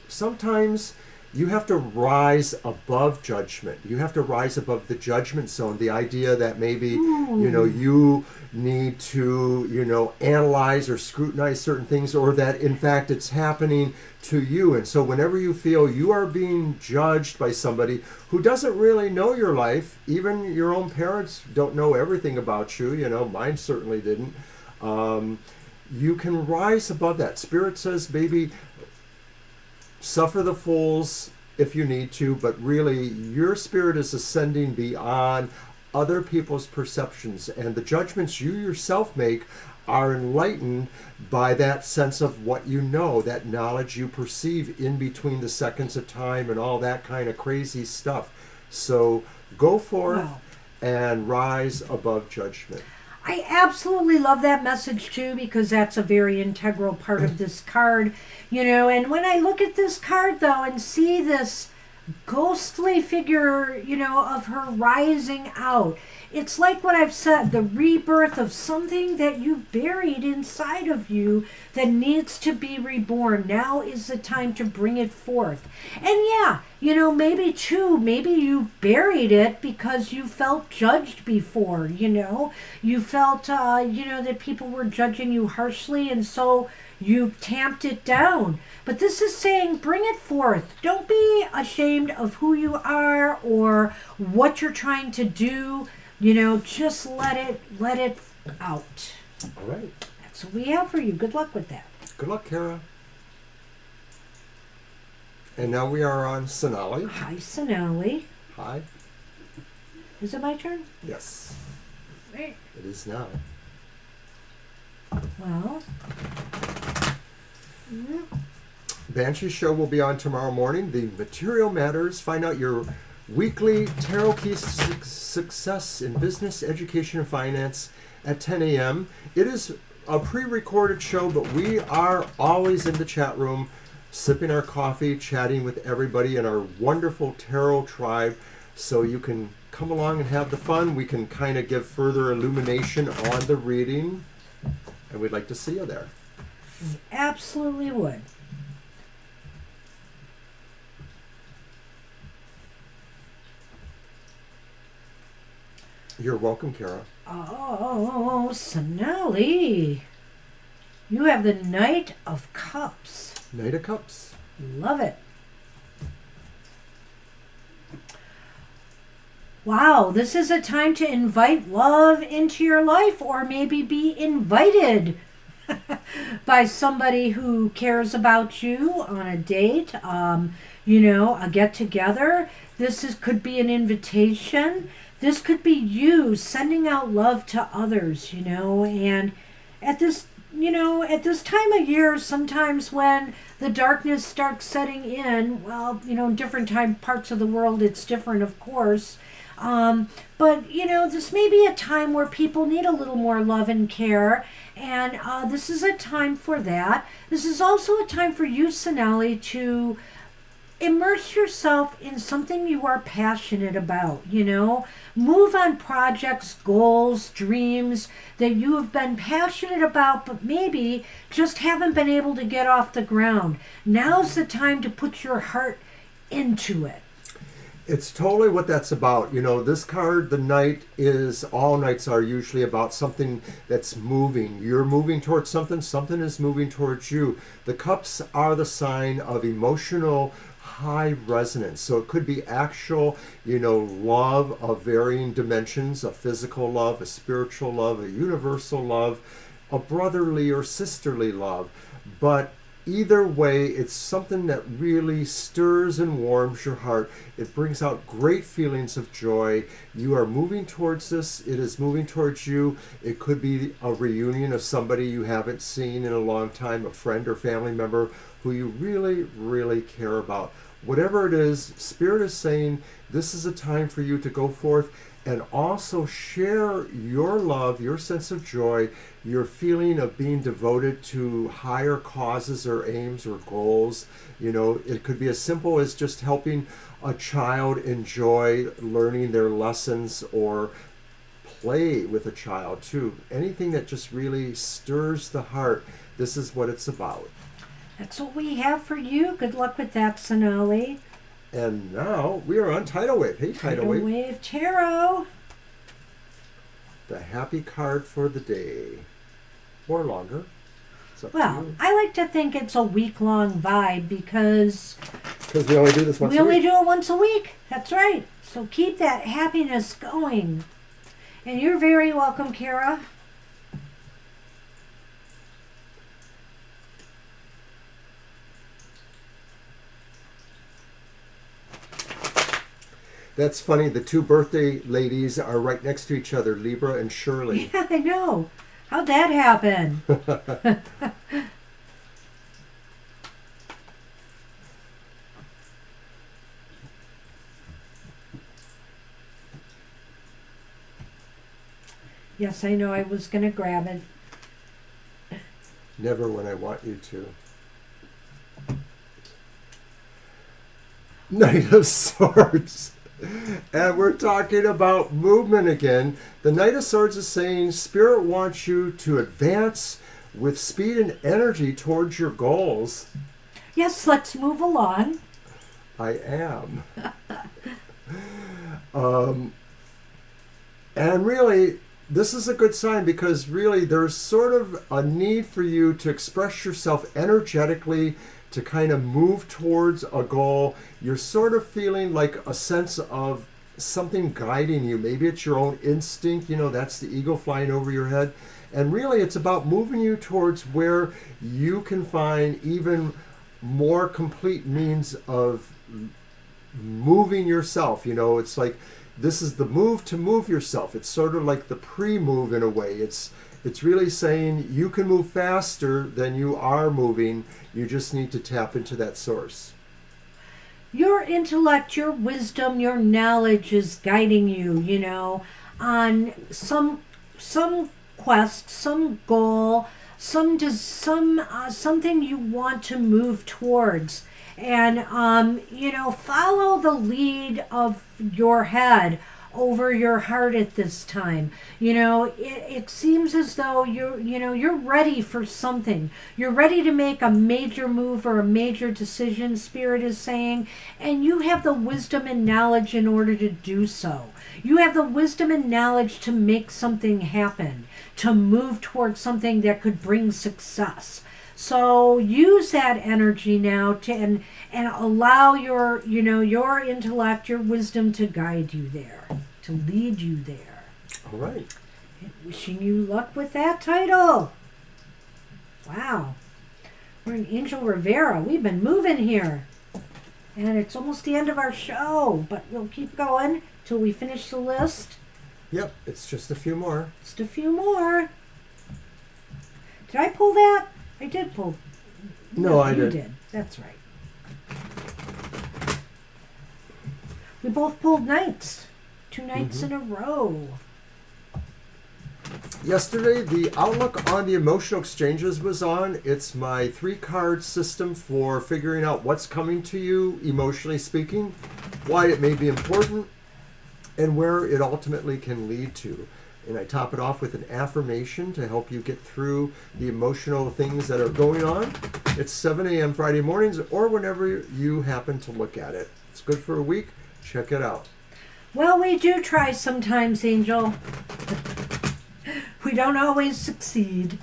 sometimes you have to rise above judgment. You have to rise above the judgment zone. The idea that maybe, you need to, analyze or scrutinize certain things, or that in fact it's happening to you. And so whenever you feel you are being judged by somebody who doesn't really know your life, even your own parents don't know everything about you, mine certainly didn't. You can rise above that. Spirit says, baby, suffer the fools if you need to, but really your spirit is ascending beyond other people's perceptions, and the judgments you yourself make are enlightened by that sense of what you know, that knowledge you perceive in between the seconds of time and all that kind of crazy stuff. So go forth and rise above judgment.
I absolutely love that message too, because that's a very integral part of this card, and when I look at this card though and see this ghostly figure, of her rising out, it's like what I've said, the rebirth of something that you buried inside of you that needs to be reborn. Now is the time to bring it forth. And maybe you buried it because you felt judged before, you felt, that people were judging you harshly, and so you tamped it down. But this is saying, bring it forth. Don't be ashamed of who you are or what you're trying to do. Just let it out.
All right.
That's what we have for you. Good luck with that.
Good luck, Kara. And now we are on Sonali.
Hi, Sonali.
Hi.
Is it my turn?
Yes.
Right.
It is now.
Well.
Banshee show will be on tomorrow morning. The Material Matters. Find out your weekly tarot key success in business, education, and finance at 10 a.m. It is a pre-recorded show, but we are always in the chat room, sipping our coffee, chatting with everybody in our wonderful tarot tribe. So you can come along and have the fun. We can kind of give further illumination on the reading, and we'd like to see you there.
We absolutely would.
You're welcome, Kara.
Oh, Sonali. You have the Knight of Cups.
Knight of Cups.
Love it. Wow, this is a time to invite love into your life, or maybe be invited by somebody who cares about you on a date, a get-together. Could be an invitation. This could be you sending out love to others, and at this time of year, sometimes when the darkness starts setting in, different parts of the world, it's different, of course. But this may be a time where people need a little more love and care, and this is a time for that. This is also a time for you, Sonali, to immerse yourself in something you are passionate about, Move on projects, goals, dreams that you have been passionate about, but maybe just haven't been able to get off the ground. Now's the time to put your heart into it.
It's totally what that's about. This card, the Knight, all Knights are usually about something that's moving. You're moving towards something is moving towards you. The Cups are the sign of emotional high resonance. So it could be actual, love of varying dimensions, a physical love, a spiritual love, a universal love, a brotherly or sisterly love. But either way, it's something that really stirs and warms your heart. It brings out great feelings of joy. You are moving towards this. It is moving towards you. It could be a reunion of somebody you haven't seen in a long time, a friend or family member who you really, really care about. Whatever it is, Spirit is saying this is a time for you to go forth and also share your love, your sense of joy, your feeling of being devoted to higher causes or aims or goals. It could be as simple as just helping a child enjoy learning their lessons, or play with a child too. Anything that just really stirs the heart. This is what it's about.
That's what we have for you. Good luck with that, Sonali.
And now we are on Tidal Wave. Hey, Tidal
Tidal
Wave.
Wave Tarot.
The happy card for the day. Or longer. It's up to
Well,
you.
I like to think it's a week-long vibe because
Because we only do this once
we
a
only
week.
do it once a week. That's right. So keep that happiness going. And you're very welcome, Kara.
That's funny. The two birthday ladies are right next to each other, Libra and Shirley.
Yeah, I know. How'd that happen? Yes, I know. I was going to grab it.
Never when I want you to. Knight of Swords. And we're talking about movement again. The Knight of Swords is saying Spirit wants you to advance with speed and energy towards your goals.
Yes, let's move along.
I am. And really, this is a good sign because really there's sort of a need for you to express yourself energetically, to kind of move towards a goal. You're sort of feeling like a sense of something guiding you. Maybe it's your own instinct, that's the eagle flying over your head. And really it's about moving you towards where you can find even more complete means of moving yourself. It's like this is the move to move yourself. It's sort of like the pre-move in a way. It's really saying you can move faster than you are moving. You just need to tap into that source.
Your intellect, your wisdom, your knowledge is guiding you, on some quest, some goal, something you want to move towards. And, follow the lead of your head over your heart at this time. It seems as though you're ready for something. You're ready to make a major move or a major decision, Spirit is saying, and you have the wisdom and knowledge in order to do so. You have the wisdom and knowledge to make something happen, to move towards something that could bring success. So use that energy now and allow your intellect, your wisdom to guide you there, to lead you there.
All right.
And wishing you luck with that title. Wow. We're in Angel Rivera. We've been moving here. And it's almost the end of our show, but we'll keep going till we finish the list.
Yep, it's just a few more.
Just a few more. Did I pull that? I did pull.
No, I
you
did.
did. That's right. We both pulled knights. 2 nights in a row.
Yesterday, the outlook on the emotional exchanges was on. It's my 3-card system for figuring out what's coming to you, emotionally speaking, why it may be important, and where it ultimately can lead to. And I top it off with an affirmation to help you get through the emotional things that are going on. It's 7 a.m. Friday mornings or whenever you happen to look at it. It's good for a week. Check it out.
Well, we do try sometimes, Angel. We don't always succeed.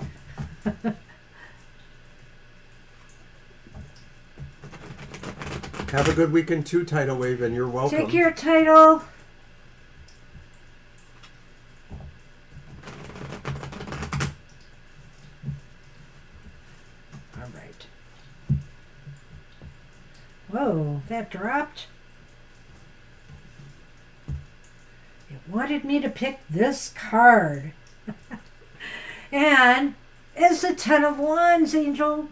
Have a good weekend too, Tidal Wave, and you're welcome.
Take your title. All right. Whoa, that dropped. It wanted me to pick this card. And it's the 10 of Wands, Angel.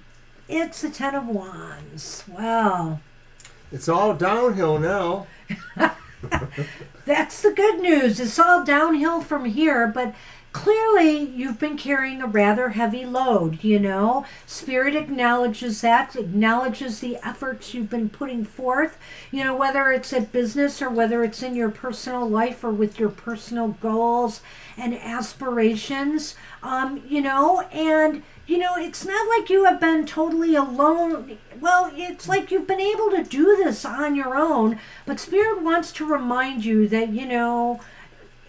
It's the 10 of Wands. Well,
It's all downhill now.
that's the good news. It's all downhill from here, but clearly you've been carrying a rather heavy load, Spirit acknowledges that, acknowledges the efforts you've been putting forth, whether it's at business or whether it's in your personal life or with your personal goals and aspirations, and it's not like you have been totally alone well, it's like you've been able to do this on your own, but Spirit wants to remind you that,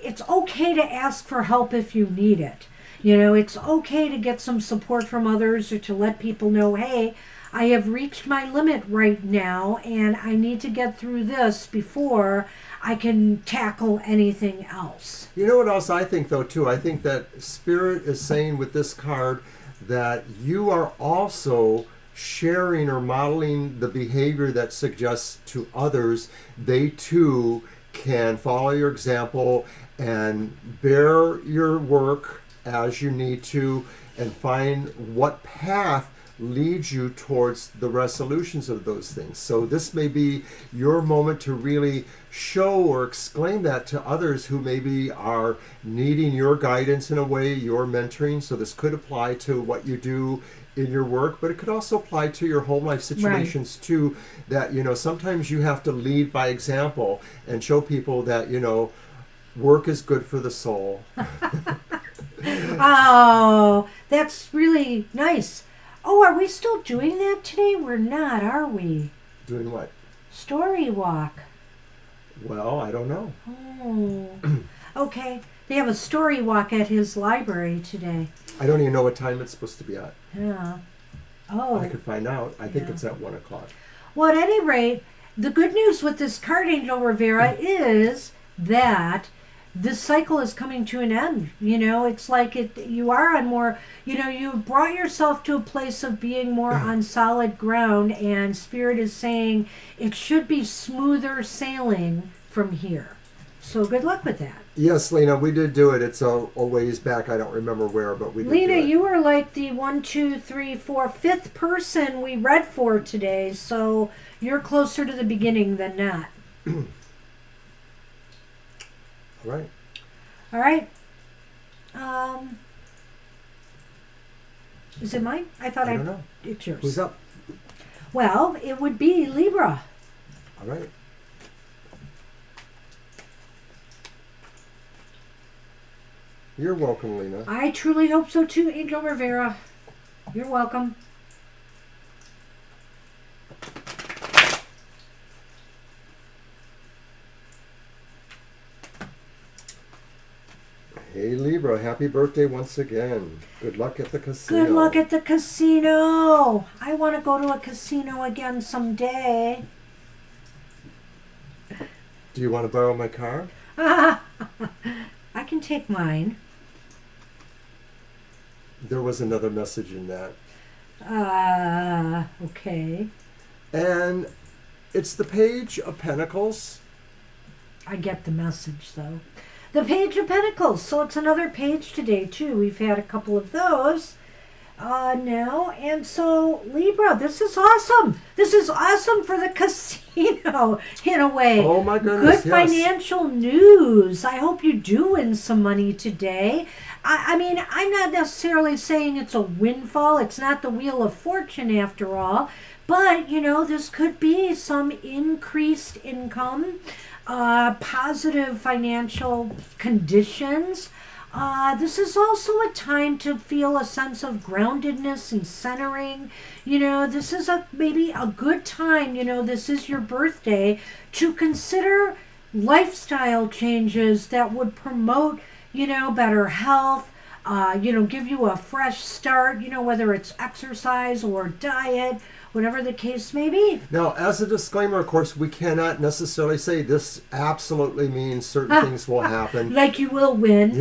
it's okay to ask for help if you need it. It's okay to get some support from others or to let people know, hey, I have reached my limit right now and I need to get through this before I can tackle anything else.
You know what else I think, though, too? I think that Spirit is saying with this card that you are also sharing or modeling the behavior that suggests to others they, too, can follow your example and bear your work as you need to and find what path leads you towards the resolutions of those things. So this may be your moment to really show or exclaim that to others who maybe are needing your guidance in a way, your mentoring. So this could apply to what you do in your work, but it could also apply to your home life situations too, that, sometimes you have to lead by example and show people that, work is good for the soul.
Oh, that's really nice. Oh, are we still doing that today? We're not, are we?
Doing what?
Story walk.
Well, I don't know.
Oh, okay. They have a story walk at his library today.
I don't even know what time it's supposed to be at.
Yeah. Oh.
I could find out. I think it's at 1 o'clock.
Well, at any rate, the good news with this card, Angel Rivera, is that this cycle is coming to an end. It's like you are on more, you brought yourself to a place of being more on solid ground, and Spirit is saying it should be smoother sailing from here. So good luck with that.
Yes, Lena, we did do it. It's a ways back. I don't remember where, but we did
Lena,
do it.
you were like the 5th person we read for today, so you're closer to the beginning than not.
All right.
All right. Is it mine? I thought
I don't know.
It's yours.
Who's up?
Well, it would be Libra.
All right. You're welcome, Lena.
I truly hope so too, Angel Rivera. You're welcome.
Hey, Libra, happy birthday once again. Good luck at the casino.
Good luck at the casino. I want to go to a casino again someday.
Do you want to borrow my car?
I can take mine.
There was another message in that.
Okay.
And it's the Page of Pentacles.
I get the message, though. The Page of Pentacles. So it's another page today, too. We've had a couple of those now. And so, Libra, this is awesome. This is awesome for the casino, in a way.
Oh, my goodness,
Good financial news. I hope you do win some money today. I mean, I'm not necessarily saying it's a windfall. It's not the Wheel of Fortune, after all. But, this could be some increased income. Positive financial conditions. This is also a time to feel a sense of groundedness and centering. This is maybe a good time, this is your birthday, to consider lifestyle changes that would promote, better health, give you a fresh start, whether it's exercise or diet, whatever the case may be.
Now, as a disclaimer, of course, we cannot necessarily say this absolutely means certain things will happen.
Like you will win.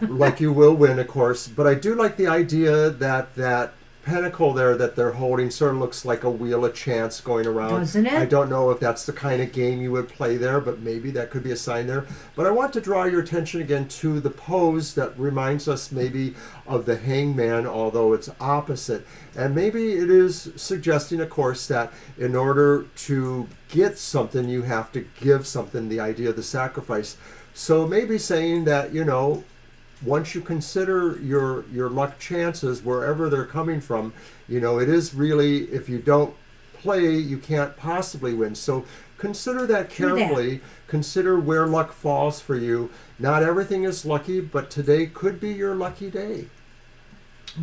Like you will win, of course. But I do like the idea that pentacle there that they're holding sort of looks like a wheel of chance going around.
Doesn't it?
I don't know if that's the kind of game you would play there, but maybe that could be a sign there. But I want to draw your attention again to the pose that reminds us maybe of the hangman, although it's opposite. And maybe it is suggesting, of course, that in order to get something, you have to give something, the idea of the sacrifice. So maybe saying that, once you consider your luck chances, wherever they're coming from, it is really, if you don't play, you can't possibly win. So consider that carefully. Consider where luck falls for you. Not everything is lucky, but today could be your lucky day.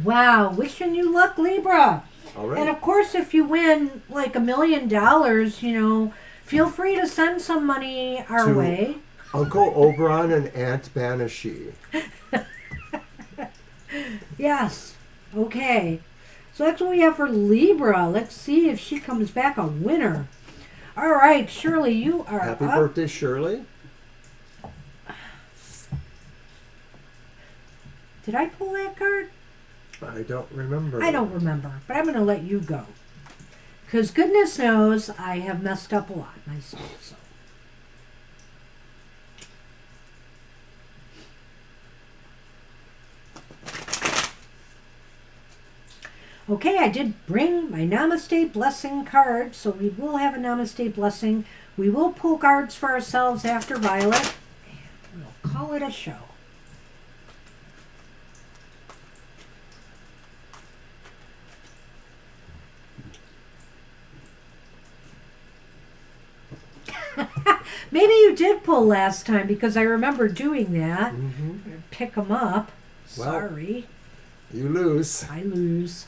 Wow, wishing you luck, Libra.
All right.
And of course, if you win like $1 million, feel free to send some money our
To
way.
Uncle Oberon and Aunt Banashee.
Yes. Okay. So that's what we have for Libra. Let's see if she comes back a winner. All right, Shirley, you are
Happy
up.
birthday, Shirley.
Did I pull that card?
I don't remember.
I don't remember, but I'm going to let you go. Because goodness knows I have messed up a lot myself. So. Okay, I did bring my Namaste Blessing card, so we will have a Namaste Blessing. We will pull cards for ourselves after Violet, and we'll call it a show. Maybe you did pull last time because I remember doing that.
Mm-hmm.
Pick them up.
Well,
sorry.
You lose.
I lose.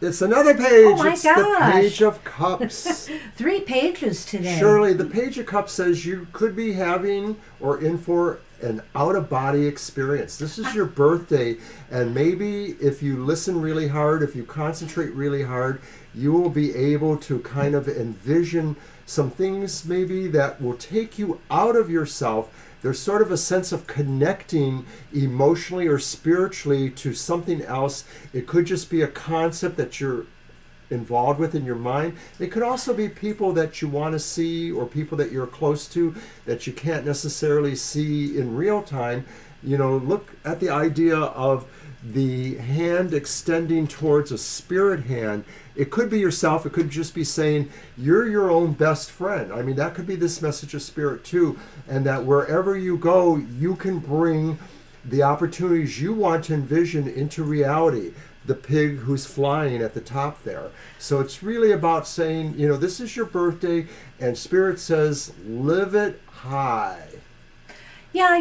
It's another page.
Oh my
it's
gosh.
the Page of Cups.
3 pages today.
Shirley, the Page of Cups says you could be having or in for an out-of-body experience. This is your birthday, and maybe if you listen really hard, if you concentrate really hard, you will be able to kind of envision some things maybe that will take you out of yourself. There's sort of a sense of connecting emotionally or spiritually to something else. It could just be a concept that you're involved with in your mind. It could also be people that you want to see or people that you're close to that you can't necessarily see in real time. Look at the idea of the hand extending towards a spirit hand. It could be yourself. It could just be saying you're your own best friend. I mean, that could be this message of spirit too. And that wherever you go, you can bring the opportunities you want to envision into reality. The pig who's flying at the top there. So it's really about saying, this is your birthday, and Spirit says, live it high.
Yeah,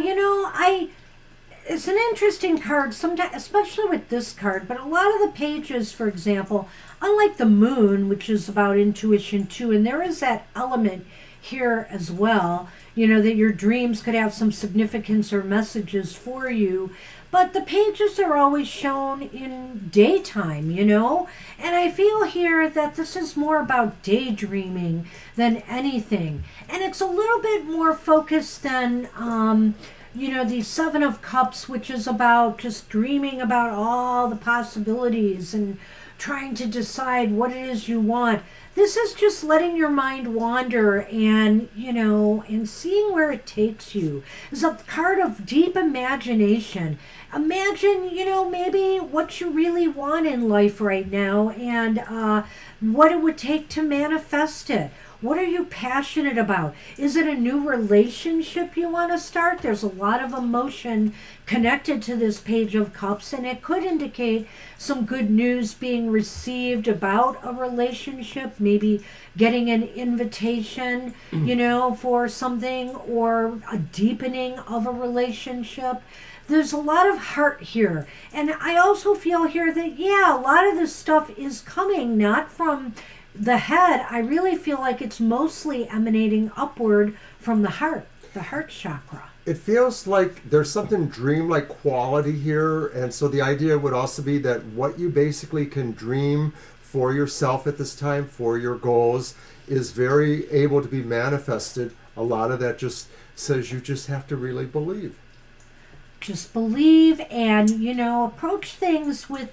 it's an interesting card, sometimes, especially with this card, but a lot of the pages, for example, unlike the moon, which is about intuition too, and there is that element here as well, that your dreams could have some significance or messages for you. But the pages are always shown in daytime, and I feel here that this is more about daydreaming than anything. And it's a little bit more focused than, the Seven of Cups, which is about just dreaming about all the possibilities and trying to decide what it is you want. This is just letting your mind wander and, and seeing where it takes you. It's a card of deep imagination. Imagine, maybe what you really want in life right now and what it would take to manifest it. What are you passionate about? Is it a new relationship you want to start? There's a lot of emotion connected to this Page of Cups, and it could indicate some good news being received about a relationship, maybe getting an invitation, for something, or a deepening of a relationship. There's a lot of heart here. And I also feel here that, a lot of this stuff is coming not from the head. I really feel like it's mostly emanating upward from the heart chakra.
It feels like there's something dreamlike quality here. And so the idea would also be that what you basically can dream for yourself at this time, for your goals, is very able to be manifested. A lot of that just says you just have to really believe.
Just believe and, approach things with,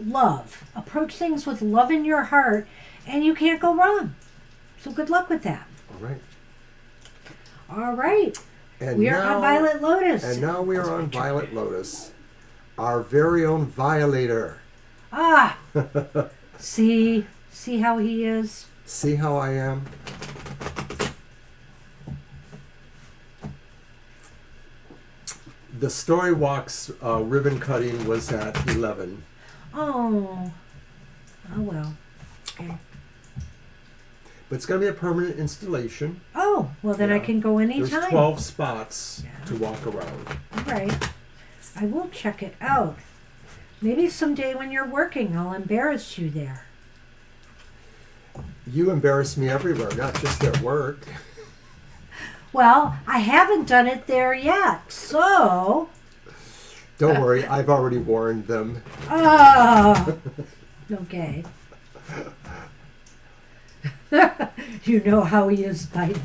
love. Approach things with love in your heart, and you can't go wrong. So good luck with that. All right.
And
we are on Violet Lotus.
And now we are on Violet Lotus, our very own Violator.
Ah. See how he is?
See how I am? The Story Walk's ribbon cutting was at 11.
Oh well. Okay.
But it's going to be a permanent installation.
Oh, well then I can go anytime.
There's 12 spots to walk around.
All right. I will check it out. Maybe someday when you're working, I'll embarrass you there.
You embarrass me everywhere, not just at work.
Well, I haven't done it there yet, so...
Don't worry, I've already warned them.
Oh, okay. You know how he is, Biden.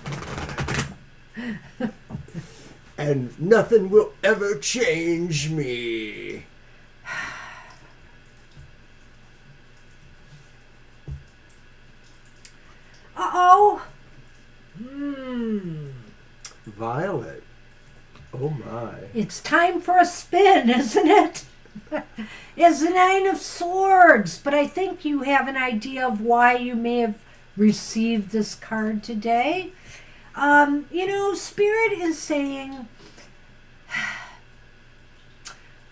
And nothing will ever change me.
Uh-oh.
Violet. Oh my.
It's time for a spin, isn't it? It's the Nine of Swords, but I think you have an idea of why you may have received this card today. Spirit is saying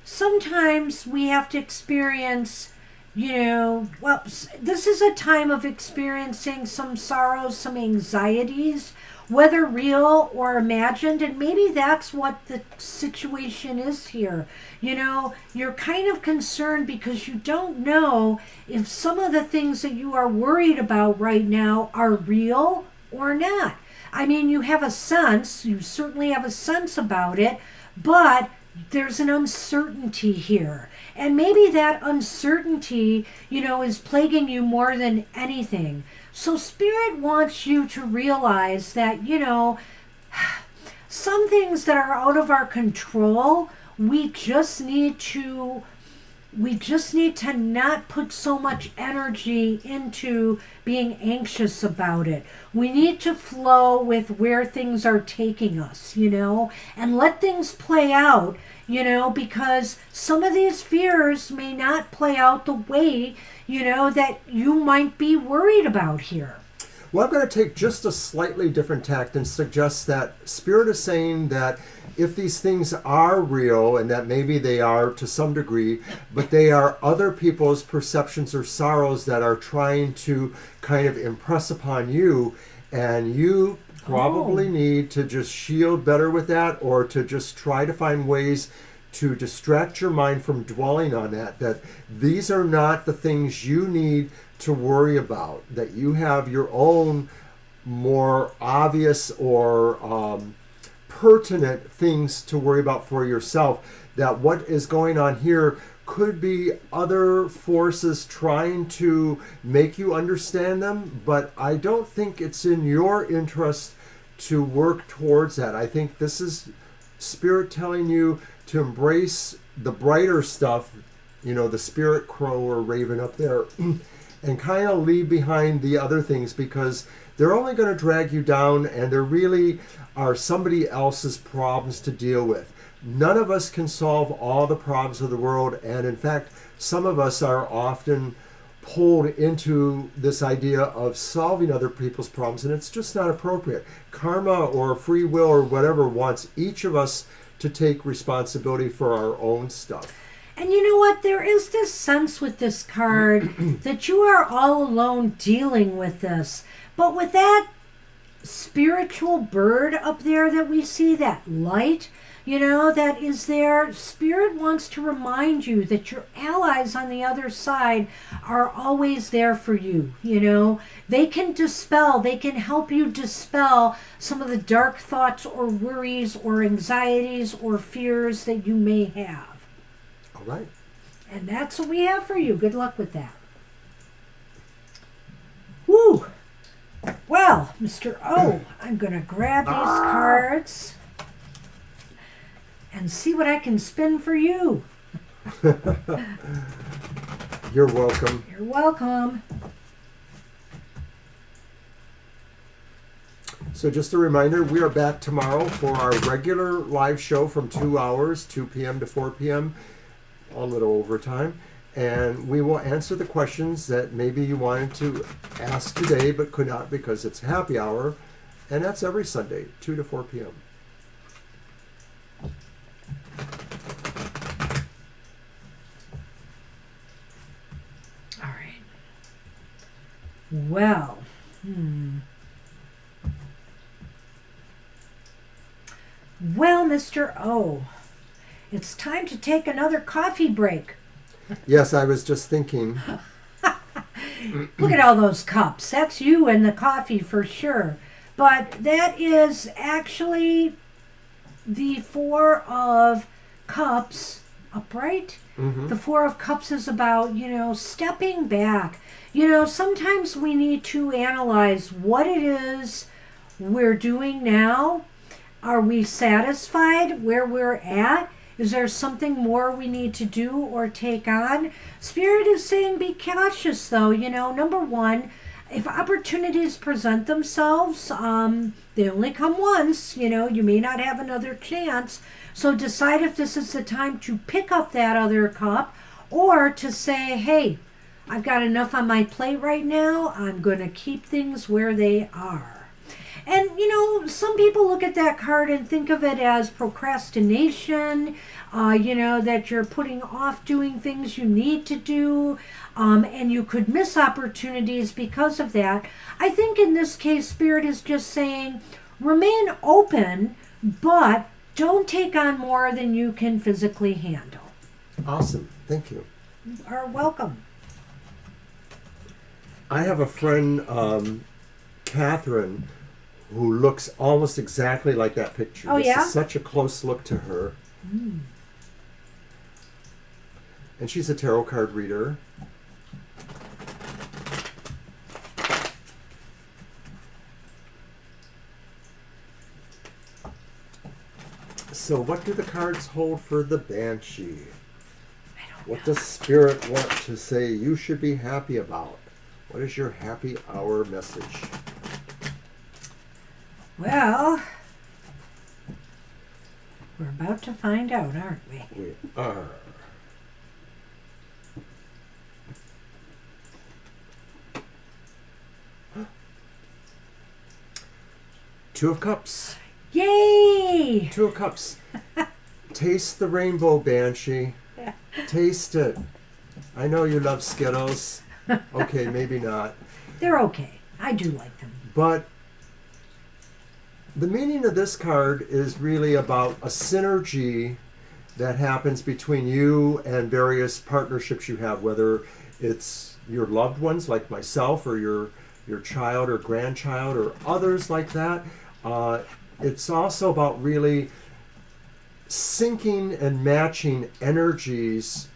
sometimes we have to experience, this is a time of experiencing some sorrows, some anxieties, whether real or imagined, and maybe that's what the situation is here. You're kind of concerned because you don't know if some of the things that you are worried about right now are real or not. I mean, you certainly have a sense about it, but there's an uncertainty here. And maybe that uncertainty, is plaguing you more than anything. So Spirit wants you to realize that, some things that are out of our control, we just need to not put so much energy into being anxious about it. We need to flow with where things are taking us, and let things play out, because some of these fears may not play out the way, that you might be worried about here.
Well, I'm going to take just a slightly different tact and suggest that Spirit is saying that if these things are real, and that maybe they are to some degree, but they are other people's perceptions or sorrows that are trying to kind of impress upon you, and you probably need to just shield better with that, or to just try to find ways to distract your mind from dwelling on that these are not the things you need to worry about, that you have your own more obvious or pertinent things to worry about for yourself, that what is going on here could be other forces trying to make you understand them, but I don't think it's in your interest to work towards that. I think this is Spirit telling you to embrace the brighter stuff, the spirit crow or raven up there, and kind of leave behind the other things, because they're only going to drag you down, and there really are somebody else's problems to deal with. None of us can solve all the problems of the world, and in fact, some of us are often pulled into this idea of solving other people's problems, and it's just not appropriate. Karma or free will or whatever wants each of us to take responsibility for our own stuff.
And you know what? There is this sense with this card that you are all alone dealing with this. But with that spiritual bird up there that we see, that light, that is there, Spirit wants to remind you that your allies on the other side are always there for you. They can help you dispel some of the dark thoughts or worries or anxieties or fears that you may have.
All right.
And that's what we have for you. Good luck with that. Woo! Well, Mr. O, I'm going to grab these cards and see what I can spin for you.
You're welcome.
You're welcome.
So just a reminder, we are back tomorrow for our regular live show from 2 hours, 2 p.m. to 4 p.m., a little overtime. And we will answer the questions that maybe you wanted to ask today but could not because it's happy hour. And that's every Sunday, 2 to 4 p.m.
All right. Well, Well, Mr. O, it's time to take another coffee break.
Yes, I was just thinking.
Look at all those cups. That's you and the coffee for sure. But that is actually the Four of Cups upright. The Four of Cups is about, stepping back. Sometimes we need to analyze what it is we're doing now. Are we satisfied where we're at? Is there something more we need to do or take on? Spirit is saying be cautious though. Number one, if opportunities present themselves, they only come once. You may not have another chance. So decide if this is the time to pick up that other cup or to say, hey, I've got enough on my plate right now. I'm going to keep things where they are. And, some people look at that card and think of it as procrastination, that you're putting off doing things you need to do, and you could miss opportunities because of that. I think in this case, Spirit is just saying remain open, but don't take on more than you can physically handle.
Awesome. Thank you.
You are welcome.
I have a friend, Catherine, who looks almost exactly like that picture.
Oh,
This
yeah?
is such a close look to her. And she's a tarot card reader. So what do the cards hold for the Banshee? What does Spirit want to say you should be happy about? What is your happy hour message?
Well, we're about to find out, aren't we?
We are. Two of Cups.
Yay!
Two of Cups. Taste the rainbow, Banshee. Taste it. I know you love Skittles. Okay, maybe not.
They're okay. I do like them.
But the meaning of this card is really about a synergy that happens between you and various partnerships you have, whether it's your loved ones like myself or your child or grandchild or others like that. It's also about really syncing and matching energies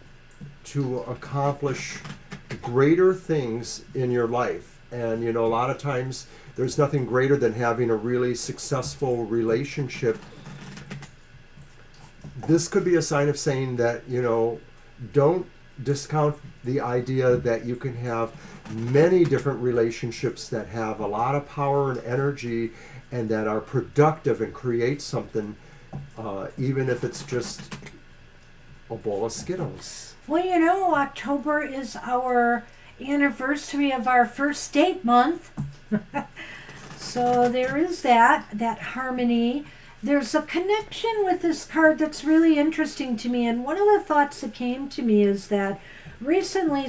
to accomplish greater things in your life. And a lot of times there's nothing greater than having a really successful relationship. This could be a sign of saying that, don't discount the idea that you can have many different relationships that have a lot of power and energy and that are productive and create something, even if it's just a bowl of Skittles.
Well, October is our anniversary of our first date month. So there is that harmony. There's a connection with this card that's really interesting to me. And one of the thoughts that came to me is that recently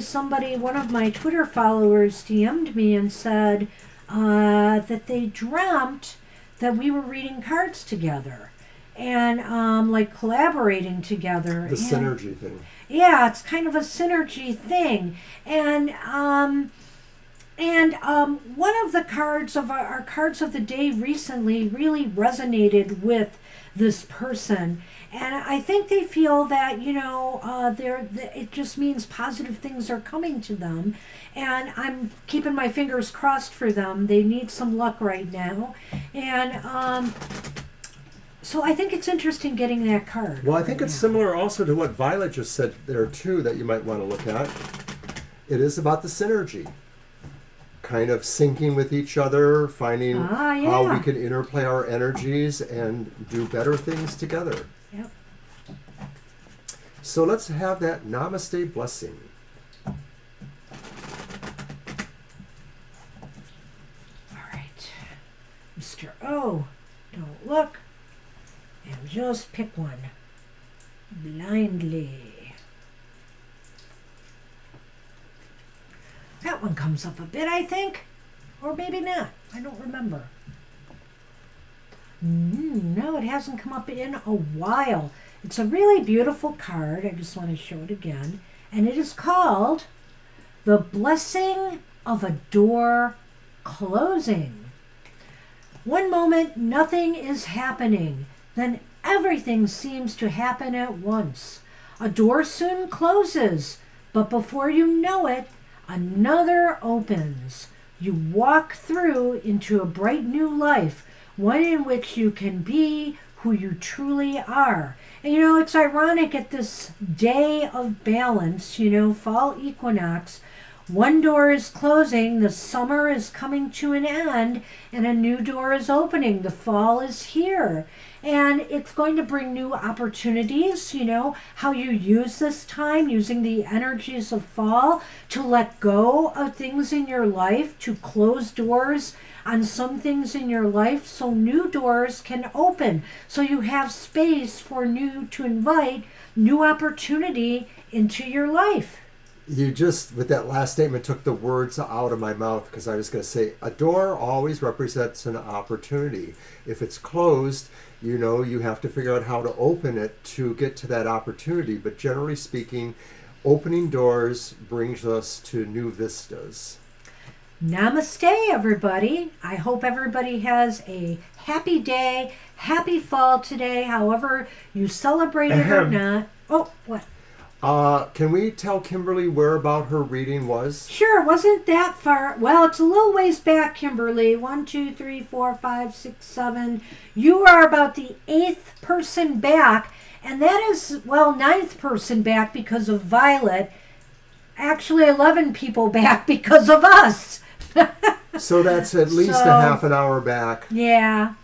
one of my Twitter followers DM'd me and said that they dreamt that we were reading cards together and collaborating together.
The synergy thing.
Yeah, it's kind of a synergy thing. And one of the cards of our cards of the day recently really resonated with this person. And I think they feel that, it just means positive things are coming to them. And I'm keeping my fingers crossed for them. They need some luck right now. And so I think it's interesting getting that card.
Well, I think it's similar also to what Violet just said there, too, that you might want to look at. It is about the synergy. Kind of syncing with each other, finding how we can interplay our energies and do better things together.
Yep.
So let's have that Namaste blessing.
All right. Mr. O, don't look. And just pick one. Blindly. That one comes up a bit, I think. Or maybe not. I don't remember. No, it hasn't come up in a while. It's a really beautiful card. I just want to show it again. and it is called The Blessing of a Door Closing. One moment nothing is happening, then everything seems to happen at once. A door soon closes, but before you know it, another opens. You walk through into a bright new life, one in which you can be who you truly are. And it's ironic at this day of balance, fall equinox. One door is closing, the summer is coming to an end, and a new door is opening. The fall is here. And it's going to bring new opportunities, how you use this time, using the energies of fall to let go of things in your life, to close doors on some things in your life so new doors can open. So you have space for to invite new opportunity into your life.
You just, with that last statement, took the words out of my mouth, because I was going to say a door always represents an opportunity. If it's closed, you have to figure out how to open it to get to that opportunity. But generally speaking, opening doors brings us to new vistas.
Namaste, everybody. I hope everybody has a happy day, happy fall today, however you celebrate it or not. Oh, what?
Can we tell Kimberly where about her reading was?
Sure, wasn't that far. Well, it's a little ways back, Kimberly. 1, 2, 3, 4, 5, 6, 7. You are about the 8th person back, and that is, 9th person back because of Violet. Actually, 11 people back because of us.
So that's at least a half an hour back.
Yeah.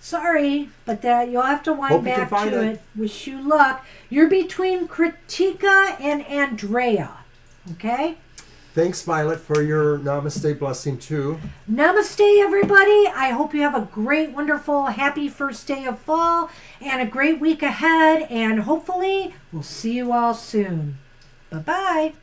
Sorry, but you'll have to wind back to it. Wish you luck. You're between Kritika and Andrea. Okay?
Thanks, Violet, for your namaste blessing, too.
Namaste, everybody. I hope you have a great, wonderful, happy first day of fall and a great week ahead. And hopefully, we'll see you all soon. Bye-bye.